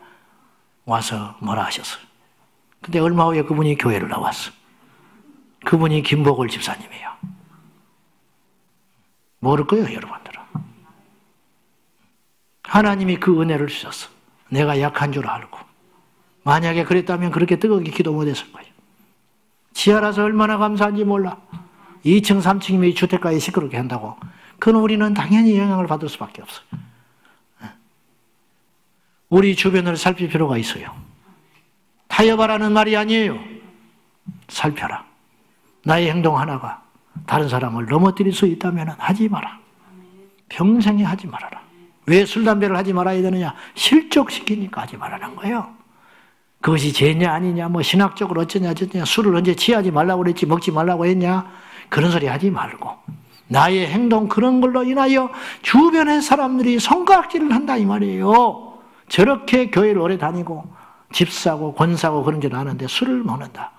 Speaker 1: 와서 뭐라 하셨어요. 근데 얼마 후에 그분이 교회를 나왔어. 그분이 김복을 집사님이에요. 모를 거예요, 여러분들은. 하나님이 그 은혜를 주셨어. 내가 약한 줄 알고. 만약에 그랬다면 그렇게 뜨겁게 기도 못했을 거예요. 지하라서 얼마나 감사한지 몰라. 2층, 3층이면 주택가에 시끄럽게 한다고. 그건 우리는 당연히 영향을 받을 수밖에 없어요. 우리 주변을 살필 필요가 있어요. 타협하라는 말이 아니에요. 살펴라. 나의 행동 하나가 다른 사람을 넘어뜨릴 수 있다면 하지 마라. 평생에 하지 말아라. 왜 술, 담배를 하지 말아야 되느냐? 실족시키니까 하지 말라는 거예요. 그것이 죄냐 아니냐, 신학적으로 어쩌냐 저쩌냐, 술을 언제 취하지 말라고 그랬지, 먹지 말라고 했냐, 그런 소리 하지 말고 나의 행동 그런 걸로 인하여 주변의 사람들이 손가락질을 한다 이 말이에요. 저렇게 교회를 오래 다니고 집 사고 권 사고 그런 줄 아는데 술을 먹는다.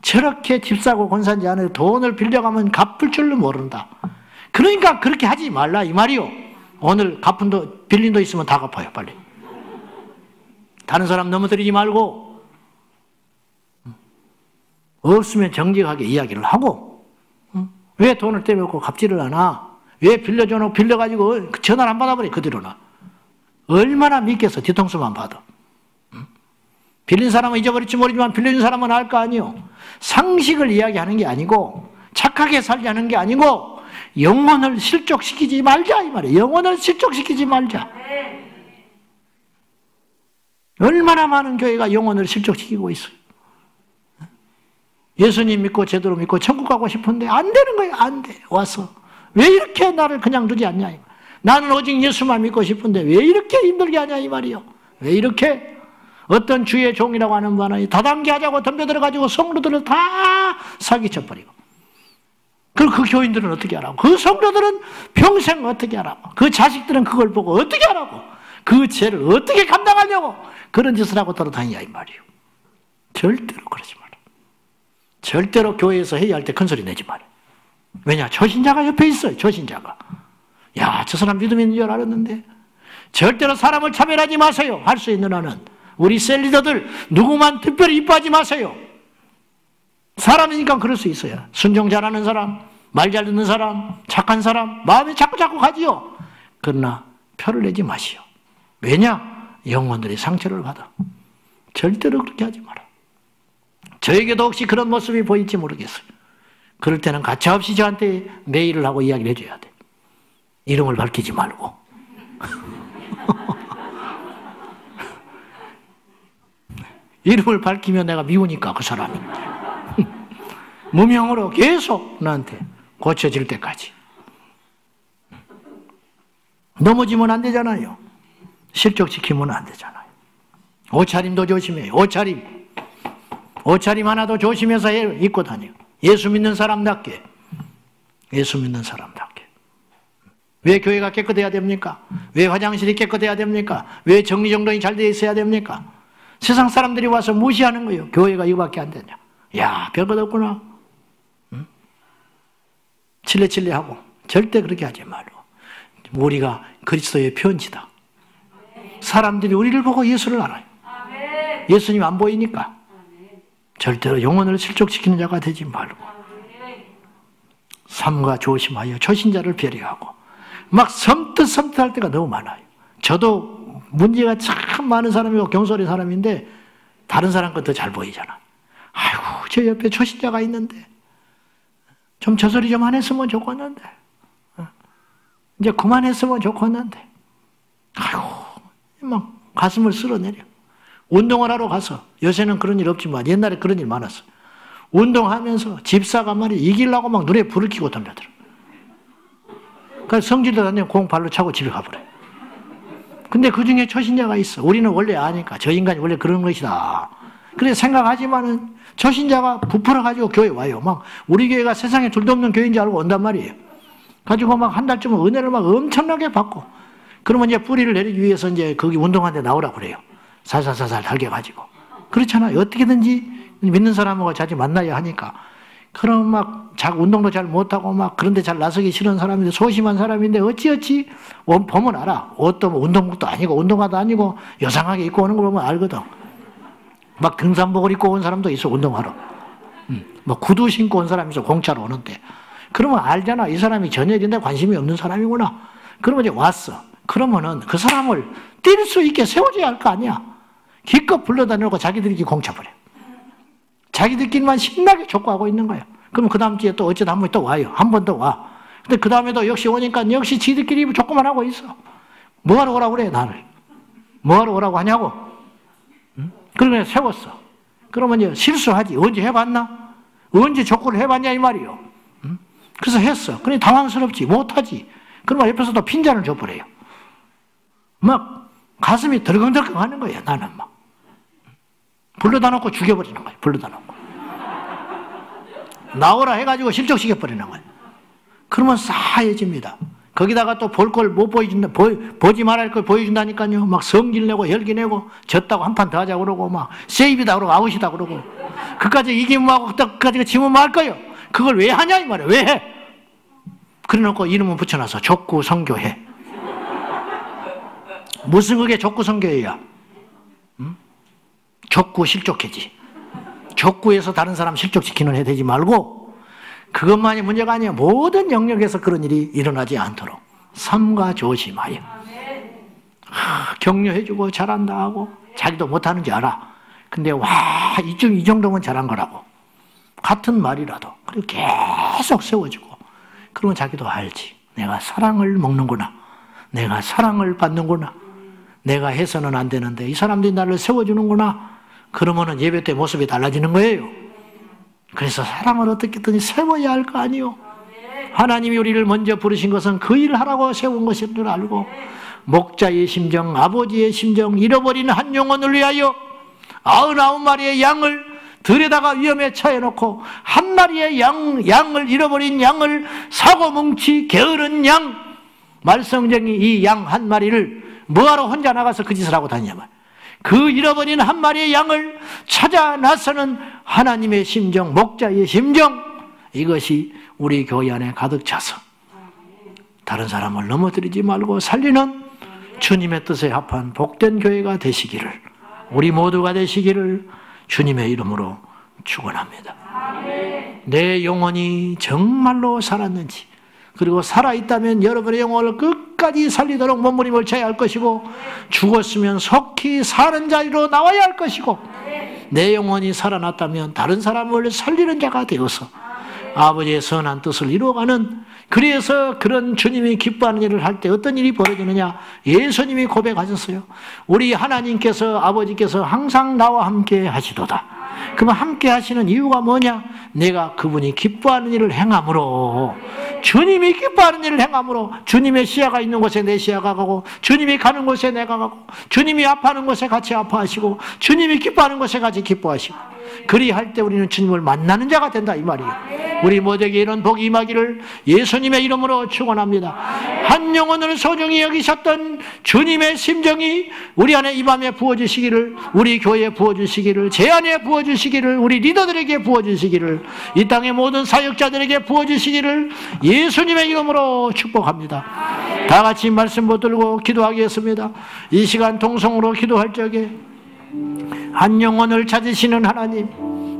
Speaker 1: 저렇게 집 사고 권 산지 않아도 돈을 빌려가면 갚을 줄로 모른다. 그러니까 그렇게 하지 말라 이 말이요. 오늘 갚은 돈, 빌린 돈 있으면 다 갚아요 빨리. 다른 사람 넘어뜨리지 말고 없으면 정직하게 이야기를 하고 왜 돈을 떼먹고 갚지를 않아? 왜 빌려줘놓고 빌려가지고 전화를 안 받아버려 그대로나. 얼마나 믿겠어 뒤통수만 봐도. 빌린 사람은 잊어버릴지 모르지만 빌려준 사람은 알 거 아니요. 상식을 이야기하는 게 아니고 착하게 살자는 게 아니고 영혼을 실족시키지 말자 이 말이에요. 영혼을 실족시키지 말자. 얼마나 많은 교회가 영혼을 실족시키고 있어요. 예수님 믿고 제대로 믿고 천국 가고 싶은데 안 되는 거예요. 안 돼. 와서 왜 이렇게 나를 그냥 두지 않냐. 나는 오직 예수만 믿고 싶은데 왜 이렇게 힘들게 하냐 이 말이요. 왜 이렇게 어떤 주의 종이라고 하는 분이 다단계 하자고 덤벼들어가지고 성도들을 다 사기쳐버리고 그 교인들은 어떻게 하라고? 그 성도들은 평생 어떻게 하라고? 그 자식들은 그걸 보고 어떻게 하라고? 그 죄를 어떻게 감당하려고 그런 짓을 하고 돌아다니냐 이 말이요. 절대로 그러지 마라. 절대로 교회에서 회의할 때 큰 소리 내지 마라. 왜냐? 초신자가 옆에 있어요. 초신자가. 야, 저 사람 믿음이 있는 줄 알았는데. 절대로 사람을 차별하지 마세요. 할 수 있는 한은. 우리 셀 리더들 누구만 특별히 이뻐하지 마세요. 사람이니까 그럴 수 있어요. 순종 잘하는 사람, 말 잘 듣는 사람, 착한 사람, 마음이 자꾸 가지요. 그러나 표를 내지 마시오. 왜냐? 영혼들이 상처를 받아. 절대로 그렇게 하지 마라. 저에게도 혹시 그런 모습이 보일지 모르겠어요. 그럴 때는 가차없이 저한테 메일을 하고 이야기를 해줘야 돼. 이름을 밝히지 말고. 이름을 밝히면 내가 미우니까 그 사람이. 무명으로 계속 나한테 고쳐질 때까지. 넘어지면 안 되잖아요. 실족시키면 안 되잖아요. 옷차림도 조심해요. 옷차림 하나도 조심해서 입고 다녀요. 예수 믿는 사람답게. 예수 믿는 사람답게. 왜 교회가 깨끗해야 됩니까? 왜 화장실이 깨끗해야 됩니까? 왜 정리정돈이 잘 되어 있어야 됩니까? 세상 사람들이 와서 무시하는 거예요. 교회가 이거밖에 안 되냐. 야, 별것 없구나. 칠레칠레하고 절대 그렇게 하지 말고. 우리가 그리스도의 편지다. 사람들이 우리를 보고 예수를 알아요. 예수님 안 보이니까. 절대로 영혼을 실족시키는 자가 되지 말고. 삼가 조심하여 초신자를 배려하고 막 섬뜩할 때가 너무 많아요. 저도 문제가 참 많은 사람이고 경솔의 사람인데 다른 사람 건 더 잘 보이잖아. 아이고 저 옆에 초신자가 있는데 좀 저 소리 좀 안 했으면 좋겠는데 이제 그만했으면 좋겠는데 아이고 막 가슴을 쓸어내려. 운동을 하러 가서 요새는 그런 일 없지만 옛날에 그런 일 많았어. 운동하면서 집사가 말이야 이기려고 막 눈에 불을 켜고 덤벼들어. 그래서 성질도 안 내고 공 발로 차고 집에 가버려. 근데 그 중에 초신자가 있어. 우리는 원래 아니까 저 인간이 원래 그런 것이다. 그래 생각하지만은 초신자가 부풀어가지고 교회 와요. 막 우리 교회가 세상에 둘도 없는 교회인 줄 알고 온단 말이에요. 가지고 막 한 달쯤 은혜를 막 엄청나게 받고 그러면 이제 뿌리를 내리기 위해서 이제 거기 운동하는데 나오라고 그래요. 살살살살 달겨가지고. 그렇잖아요. 어떻게든지 믿는 사람하고 자주 만나야 하니까. 그럼 막 운동도 잘 못하고 막 그런데 잘 나서기 싫은 사람인데 소심한 사람인데 어찌어찌 보면 알아. 옷도 뭐 운동복도 아니고 운동화도 아니고 요상하게 입고 오는 거 보면 알거든. 막 등산복을 입고 온 사람도 있어 운동하러. 뭐 구두 신고 온 사람이 있어 공짜로 오는데. 그러면 알잖아. 이 사람이 전혀 관심이 없는 사람이구나. 그러면 이제 왔어. 그러면은 그 사람을 뛸 수 있게 세워줘야 할 거 아니야. 기껏 불러다니고 자기들이 공차버려. 자기들끼리만 신나게 족구하고 있는 거예요. 그럼 그 다음 주에 또 어쩌다 한 번 또 와요. 한 번 더 와. 근데 그 다음에도 역시 오니까 역시 지들끼리 족구만 하고 있어. 뭐하러 오라고 그래 나를. 뭐하러 오라고 하냐고. 그러면 세웠어. 그러면 이제 실수하지. 언제 해봤나? 언제 족구를 해봤냐 이 말이요. 그래서 했어. 그러니 당황스럽지. 못하지. 그러면 옆에서 또 핀잔을 줘버려요. 막 가슴이 덜컹덜컹 하는 거예요. 나는 막. 불러다 놓고 죽여버리는 거예요. 불러다 놓고. 나오라 해가지고 실족시켜버리는 거예요. 그러면 싸해집니다. 거기다가 또 볼 걸 못 보여준다. 보지 말할 걸 보여준다니까요. 막 성질 내고 열기 내고 졌다고 한 판 더 하자고 그러고 막 세이브다 그러고 아웃이다 그러고 그까지 이기면 뭐하고 그까지 지면 뭐 할 거예요. 그걸 왜 하냐 이 말이에요. 왜 해? 그래 놓고 이름은 붙여놔서 족구 선교회. 무슨 그게 족구 선교회야? 족구 실족해지. 족구에서 다른 사람 실족시키는 애 되지 말고 그것만이 문제가 아니야. 모든 영역에서 그런 일이 일어나지 않도록 삼가 조심하여. 격려해주고 잘한다 하고 자기도 못하는 줄 알아. 근데 와 이 정도면 잘한 거라고. 같은 말이라도 그리고 계속 세워주고 그러면 자기도 알지. 내가 사랑을 먹는구나. 내가 사랑을 받는구나. 내가 해서는 안 되는데 이 사람들이 나를 세워주는구나. 그러면은 예배 때 모습이 달라지는 거예요. 그래서 사랑을 어떻게든 세워야 할 거 아니요. 하나님이 우리를 먼저 부르신 것은 그 일을 하라고 세운 것인 줄 알고 목자의 심정, 아버지의 심정, 잃어버린 한 영혼을 위하여 99마리의 양을 들에다가 위험에 처해놓고 한 마리의 양을 잃어버린 양을 사고 뭉치 게으른 양 말썽쟁이 이 양 한 마리를 뭐하러 혼자 나가서 그 짓을 하고 다니냐 말. 그 잃어버린 한 마리의 양을 찾아 나서는 하나님의 심정, 목자의 심정 이것이 우리 교회 안에 가득 차서 다른 사람을 넘어뜨리지 말고 살리는 주님의 뜻에 합한 복된 교회가 되시기를 우리 모두가 되시기를 주님의 이름으로 축원합니다. 내 영혼이 정말로 살았는지 그리고 살아있다면 여러분의 영혼을 끝까지 살리도록 몸부림을 쳐야 할 것이고 죽었으면 속히 사는 자리로 나와야 할 것이고 내 영혼이 살아났다면 다른 사람을 살리는 자가 되어서 아버지의 선한 뜻을 이루어가는 그래서 그런 주님이 기뻐하는 일을 할 때 어떤 일이 벌어지느냐 예수님이 고백하셨어요. 우리 하나님께서 아버지께서 항상 나와 함께 하시도다. 그러면 함께 하시는 이유가 뭐냐? 내가 그분이 기뻐하는 일을 행함으로 주님이 기뻐하는 일을 행함으로 주님의 시야가 있는 곳에 내 시야가 가고 주님이 가는 곳에 내가 가고 주님이 아파하는 곳에 같이 아파하시고 주님이 기뻐하는 곳에 같이 기뻐하시고 그리할 때 우리는 주님을 만나는 자가 된다 이 말이에요. 우리 모두에게 이런 복이 임하기를 예수님의 이름으로 축원합니다. 한 영혼을 소중히 여기셨던 주님의 심정이 우리 안에 이 밤에 부어주시기를 우리 교회에 부어주시기를 제 안에 부어주시기를 우리 리더들에게 부어주시기를 이 땅의 모든 사역자들에게 부어주시기를 예수님의 이름으로 축복합니다. 다 같이 말씀 붙들고 기도하겠습니다. 이 시간 통성으로 기도할 적에 한 영혼을 찾으시는 하나님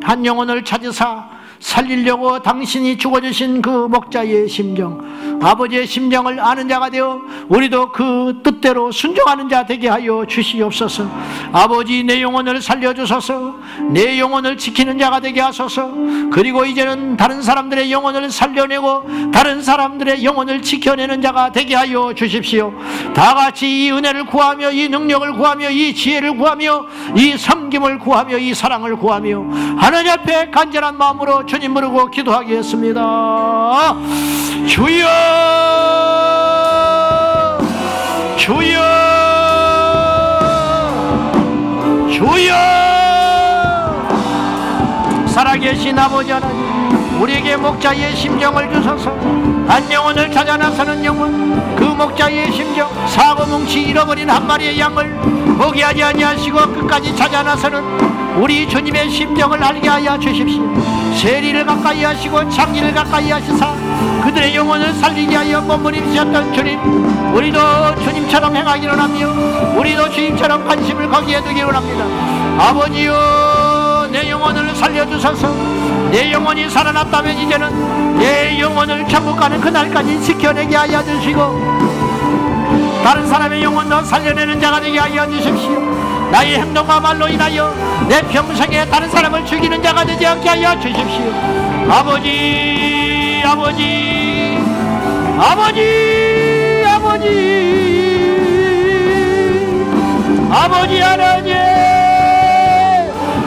Speaker 1: 한 영혼을 찾으사 살리려고 당신이 죽어주신 그 목자의 심정 아버지의 심정을 아는 자가 되어 우리도 그 뜻대로 순종하는 자 되게 하여 주시옵소서. 아버지, 내 영혼을 살려주소서. 내 영혼을 지키는 자가 되게 하소서. 그리고 이제는 다른 사람들의 영혼을 살려내고 다른 사람들의 영혼을 지켜내는 자가 되게 하여 주십시오. 다 같이 이 은혜를 구하며 이 능력을 구하며 이 지혜를 구하며 이 섬김을 구하며 이 사랑을 구하며 하나님 앞에 간절한 마음으로 주님 부르고 기도하겠습니다. 주여, 주여, 주여. 살아계신 아버지 하나님, 우리에게 목자의 심정을 주소서. 한 영혼을 찾아 나서는 영혼, 그 목자의 심정, 사고뭉치 잃어버린 한 마리의 양을 포기하지 아니하시고 끝까지 찾아 나서는 우리 주님의 심정을 알게 하여 주십시오. 세리를 가까이 하시고 창기를 가까이 하시사 그들의 영혼을 살리게 하여 몸부림치셨던 주님, 우리도 주님처럼 행하기를 하며 우리도 주님처럼 관심을 거기에 두기를 합니다. 아버지여, 내 영혼을 살려주소서. 내 영혼이 살아났다면 이제는 내 영혼을 천국 가는 그날까지 지켜내게 하여 주시고 다른 사람의 영혼도 살려내는 자가 되게 하여 주십시오. 나의 행동과 말로 인하여 내 평생에 다른 사람을 죽이는 자가 되지 않게 하여 주십시오. 아버지, 아버지, 아버지, 아버지, 아버지 하나님,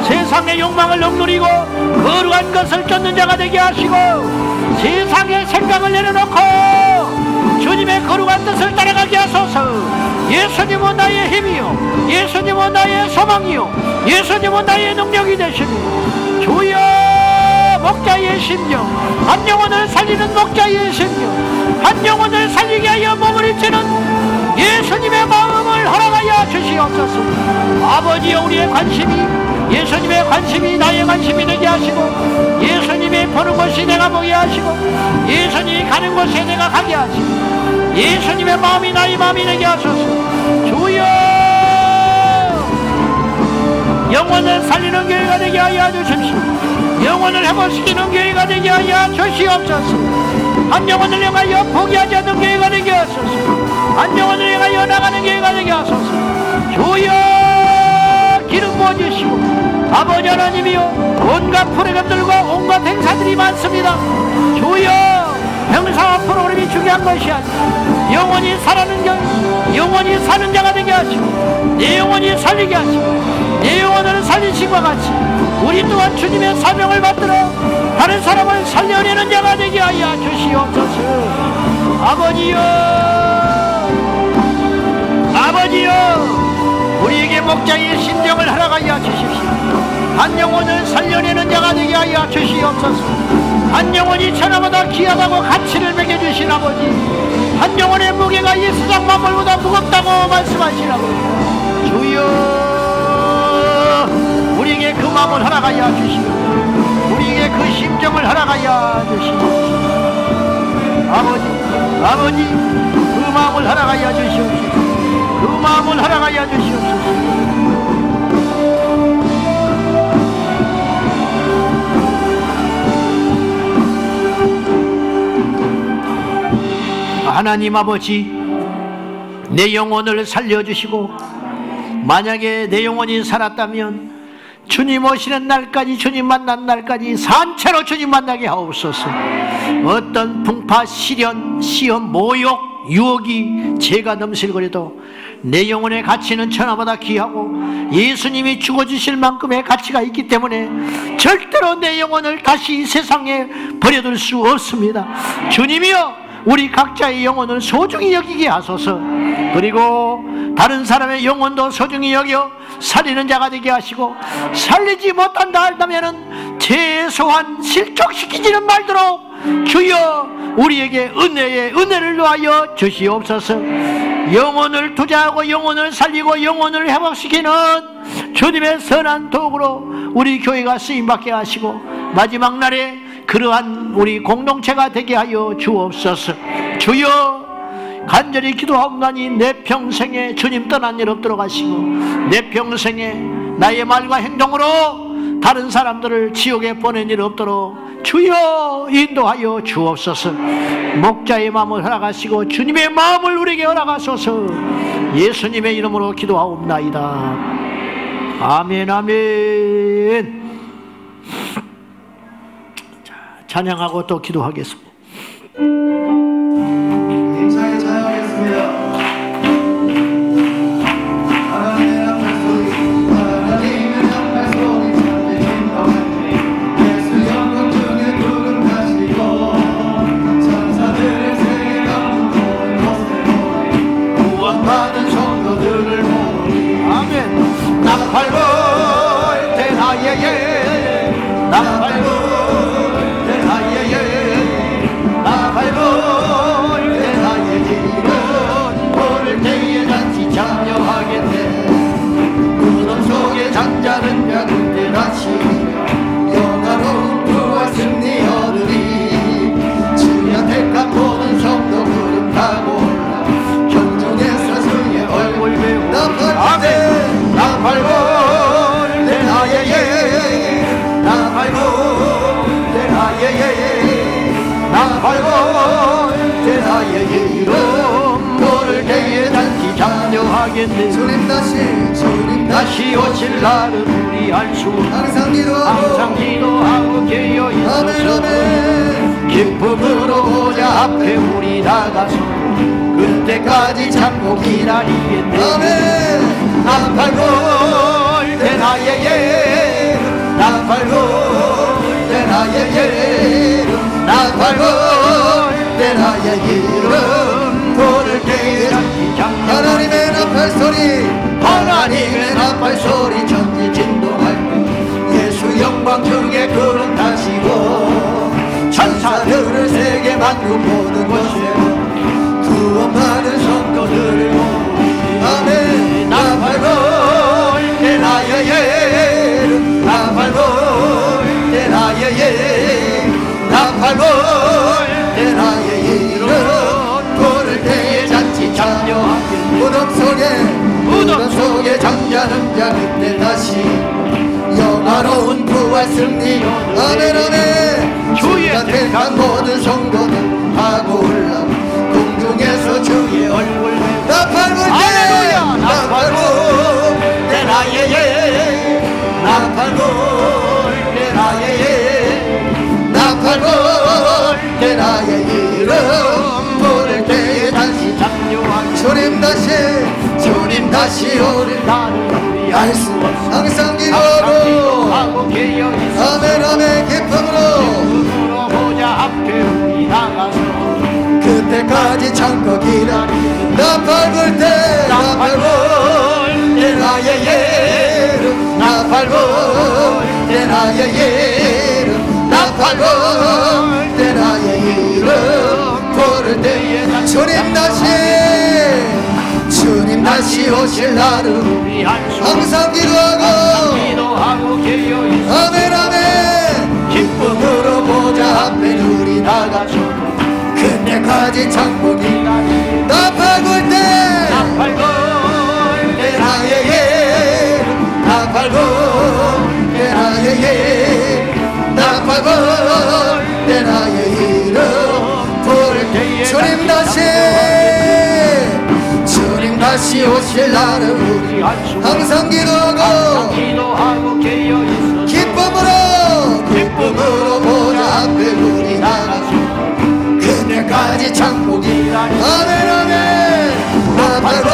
Speaker 1: 세상의 욕망을 억누리고 거룩한 것을 쫓는 자가 되게 하시고 세상의 생각을 내려놓고 주님의 거룩한 뜻을 따라가게 하소서. 예수님은 나의 힘이요, 예수님은 나의 소망이요, 예수님은 나의 능력이 되시니 주여, 목자의 심령, 한 영혼을 살리는 목자의 심령, 한 영혼을 살리게 하여 몸부림치는 예수님의 마음을 허락하여 주시옵소서. 아버지여, 우리의 관심이 예수님의 관심이 나의 관심이 되게 하시고 예수님이 보는 곳이 내가 보게 하시고 예수님이 가는 곳에 내가 가게 하시고 예수님의 마음이 나의 마음이 되게 하소서. 주여, 영혼을 살리는 교회가 되게 하여 주십시오. 영혼을 회복시키는 교회가 되게 하여 주시옵소서. 한 영혼을 향하여 포기하지 않는 교회가 되게 하소서. 한 영혼을 향하여 나가는 교회가 되게 하소서. 주여, 기름 부어주시고 아버지 하나님이여, 온갖 프로그램들과 온갖 행사들이 많습니다. 주여, 행사와 프로그램이 중요한 것이 아니라 영원히 살아는 자, 영원히 사는 자가 되게 하시고 내 영혼이 살리게 하시고 내 영혼을 살리신 것 같이 우리 또한 주님의 사명을 받들어 다른 사람을 살려내는 자가 되게 하여 주시옵소서. 아버지여, 아버지여, 우리에게 목자의 심정을 허락하여 주십시오. 한 영혼을 살려내는 자가 되게 하여 주시옵소서. 한 영혼이 천하보다 귀하다고 가치를 매겨주신 아버지, 한 영혼의 무게가 이 세상 만물보다 무겁다고 말씀하신 아버지, 주여, 우리에게 그 마음을 허락하여 주시고 우리에게 그 심정을 허락하여 주시고 아버지, 아버지, 그 마음을 허락하여 주시옵소서. 그 마음을 허락하여 주시옵소서. 하나님 아버지, 내 영혼을 살려주시고 만약에 내 영혼이 살았다면 주님 오시는 날까지, 주님 만난 날까지 산채로 주님 만나게 하옵소서. 어떤 풍파, 시련, 시험, 모욕, 유혹이 죄가 넘실거려도 내 영혼의 가치는 천하보다 귀하고 예수님이 죽어주실 만큼의 가치가 있기 때문에 절대로 내 영혼을 다시 이 세상에 버려둘 수 없습니다. 주님이여, 우리 각자의 영혼을 소중히 여기게 하소서. 그리고 다른 사람의 영혼도 소중히 여겨 살리는 자가 되게 하시고 살리지 못한다 한다면 최소한 실족시키지는 말도록 주여, 우리에게 은혜를 놓아여 주시옵소서. 영혼을 투자하고 영혼을 살리고 영혼을 회복시키는 주님의 선한 도구로 우리 교회가 쓰임받게 하시고 마지막 날에 그러한 우리 공동체가 되게 하여 주옵소서. 주여, 간절히 기도하옵나니 내 평생에 주님 떠난 일 없도록 하시고 내 평생에 나의 말과 행동으로 다른 사람들을 지옥에 보낸 일 없도록 주여 인도하여 주옵소서. 목자의 마음을 허락하시고 주님의 마음을 우리에게 허락하소서. 예수님의 이름으로 기도하옵나이다. 아멘 아멘. 자, 찬양하고 또 기도하겠습니다.
Speaker 2: 힘차게 찬양하겠습니다.
Speaker 1: 주님 다시 오실 날은 우리 알 수
Speaker 2: 항상
Speaker 1: 기도하고 깨어 있어서 기쁨으로 보좌 앞에 우리 나가서 그때까지 참고 기다리겠네. 나팔골 때 나의 예름, 나팔골 때 나의 예름, 나팔골 때 나의 이름 부를 때에
Speaker 2: 하나님의 나팔 소리,
Speaker 1: 하나님의 나팔 소리 천지 진동할 때 예수 영광 중에 구름 타시고 천사들을 세계 만국 모든 곳에 구원받은 성도들을 아멘. 나팔골 때 나의 예름, 나팔골 때 나의 예름, 나팔골 때 나의 이름 부를 때에 잔치 참여하길 무덤 속에 잠자는 자 그때 다시 영화로운 부활 승리
Speaker 2: 아멘 아멘.
Speaker 1: 주의 택한 모든 성도들 하고 올라 공중에서 주의 얼굴
Speaker 2: 나팔불 때
Speaker 1: 할렐루야. 나팔골 때 나의 예, 나팔골 때 나의 예, 나팔골 때 나의 이름 부를 때에 다시 참여하기 주님 다시 오는 날을 우리 알 수 없어
Speaker 2: 항상 기도하고
Speaker 1: 깨어 있어
Speaker 2: 아멘 아멘. 기쁨으로
Speaker 1: 보자 앞에 우리 나가서
Speaker 2: 그때까지 참고 기다리는 나팔불 때
Speaker 1: 나팔골 때 나의 예름, 나팔골 때 나의 예름, 나팔골 때 나의 이름 부를 때에 주님 다시 오실 날을 우리 알 수
Speaker 2: 항상
Speaker 1: 기도하고 깨어 있어
Speaker 2: 아멘 아멘.
Speaker 1: 기쁨으로 보자 앞에 우리 나가서 그때까지 참고 기다리
Speaker 2: 나팔불 때
Speaker 1: 나팔골 때 나의 예름, 나팔골 때 나의 예름, 나팔골 때 나의 이름 부를 때에 주님 다시 오실 날을 우리 알 수
Speaker 2: 항상
Speaker 1: 기도하고 깨어 있어 기쁨으로 보자 앞에 우리 나가서 그때까지 참고 기다리
Speaker 2: 아멘 아멘.
Speaker 1: 나팔골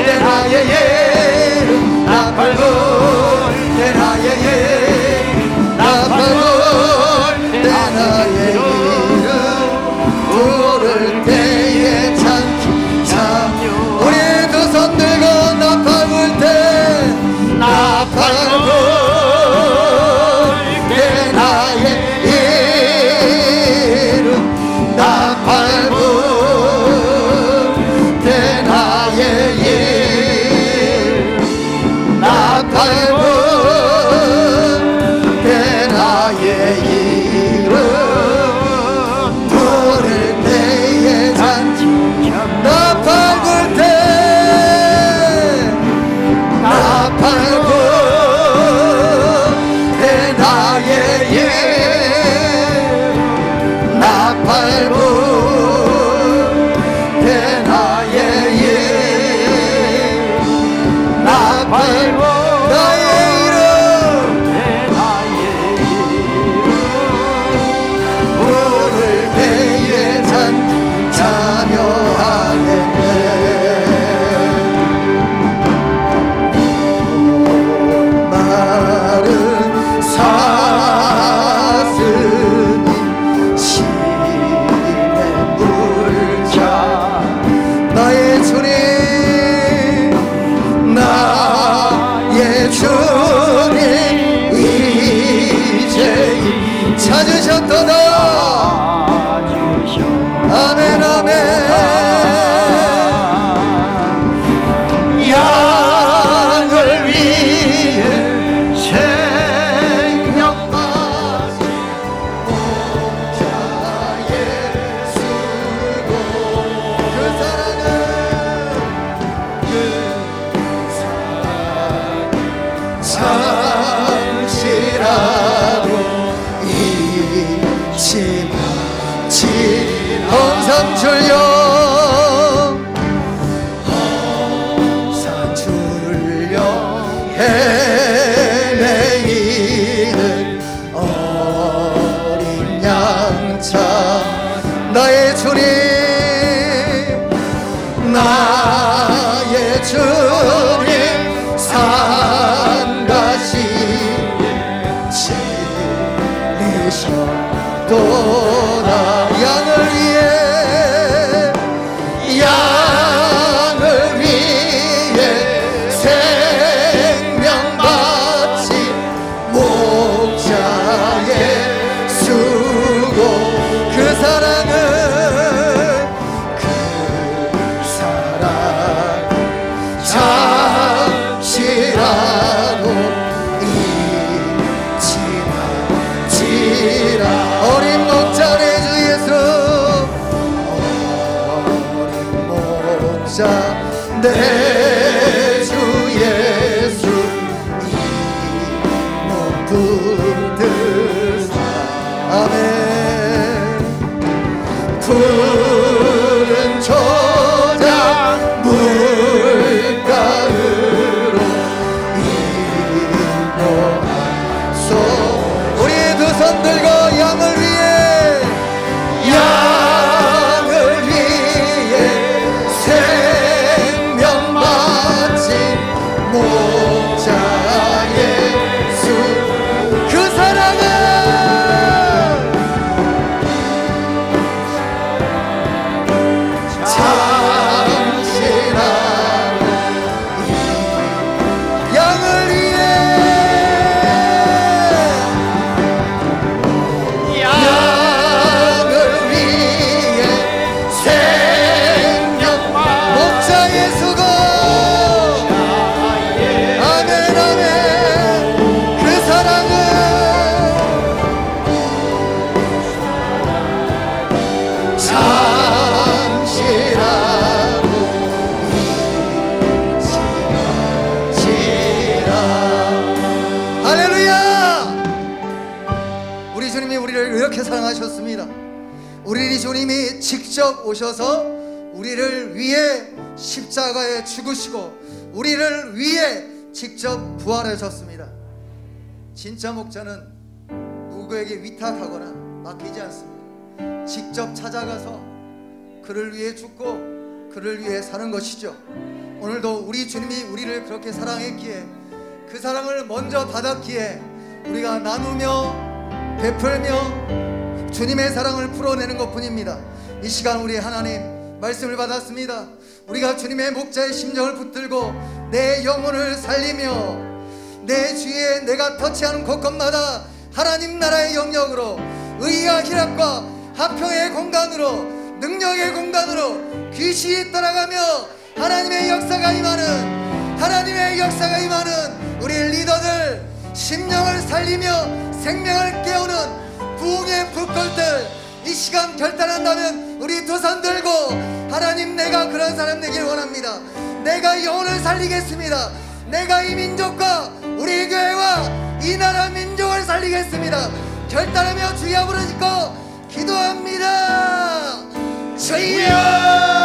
Speaker 1: 때 나의 예름, 나팔골 때 나의 예름, 나팔골 때 나의 이름 부를 때에 찬치 참여
Speaker 2: 우리 두 손 들고 나팔불 때 잠시라도 잊지 마지 항상 주여 항상 주여 헤매이는 어린 양차 나의 주님 나의 주님 산가시에 지리셨도다 양을 위해 생명 바치 목자의 수고 그 사랑은 잠시라도 잊지 마지라 어린 목자 내 주 예수 어린 목자 내 주 예수 이 몸 붙드사 아멘 푸른 초장 물가으로 인도하소 우리 두 손 들고 양을 위해 생명 바친 목자 예수 그 사랑은 잠시라도 양을 위해 생명 목자의 수고 아멘 아멘 그 사랑은 잠시라도 잊지 마지라 할렐루야 우리 주님이 우리를 이렇게 사랑하셨습니다 우리 주님이 직접 오셔서 우리를 위해 십자가에 죽으시고 우리를 위해 직접 부활하셨습니다 진짜 목자는 누구에게 위탁하거나 맡기지 않습니다 직접 찾아가서 그를 위해 죽고 그를 위해 사는 것이죠 오늘도 우리 주님이 우리를 그렇게 사랑했기에 그 사랑을 먼저 받았기에 우리가 나누며 베풀며 주님의 사랑을 풀어내는 것뿐입니다 이 시간 우리 하나님 말씀을 받았습니다 우리가 주님의 목자의 심정을 붙들고 내 영혼을 살리며 내 주위에 내가 터치하는 곳곳마다 하나님 나라의 영역으로 의와 희락과 화평의 공간으로 능력의 공간으로 귀신이 떠나가며 하나님의 역사가 임하는 우리 리더들 심령을 살리며 생명을 깨우는 부흥의 불꽃들 이 시간 결단한다면 우리 두 손 들고 하나님 내가 그런 사람 되길 원합니다 내가 영혼을 살리겠습니다 내가 이 민족과 우리 교회와 이 나라 민족을 살리겠습니다 결단하며 주여 부르짖고 기도합니다 주여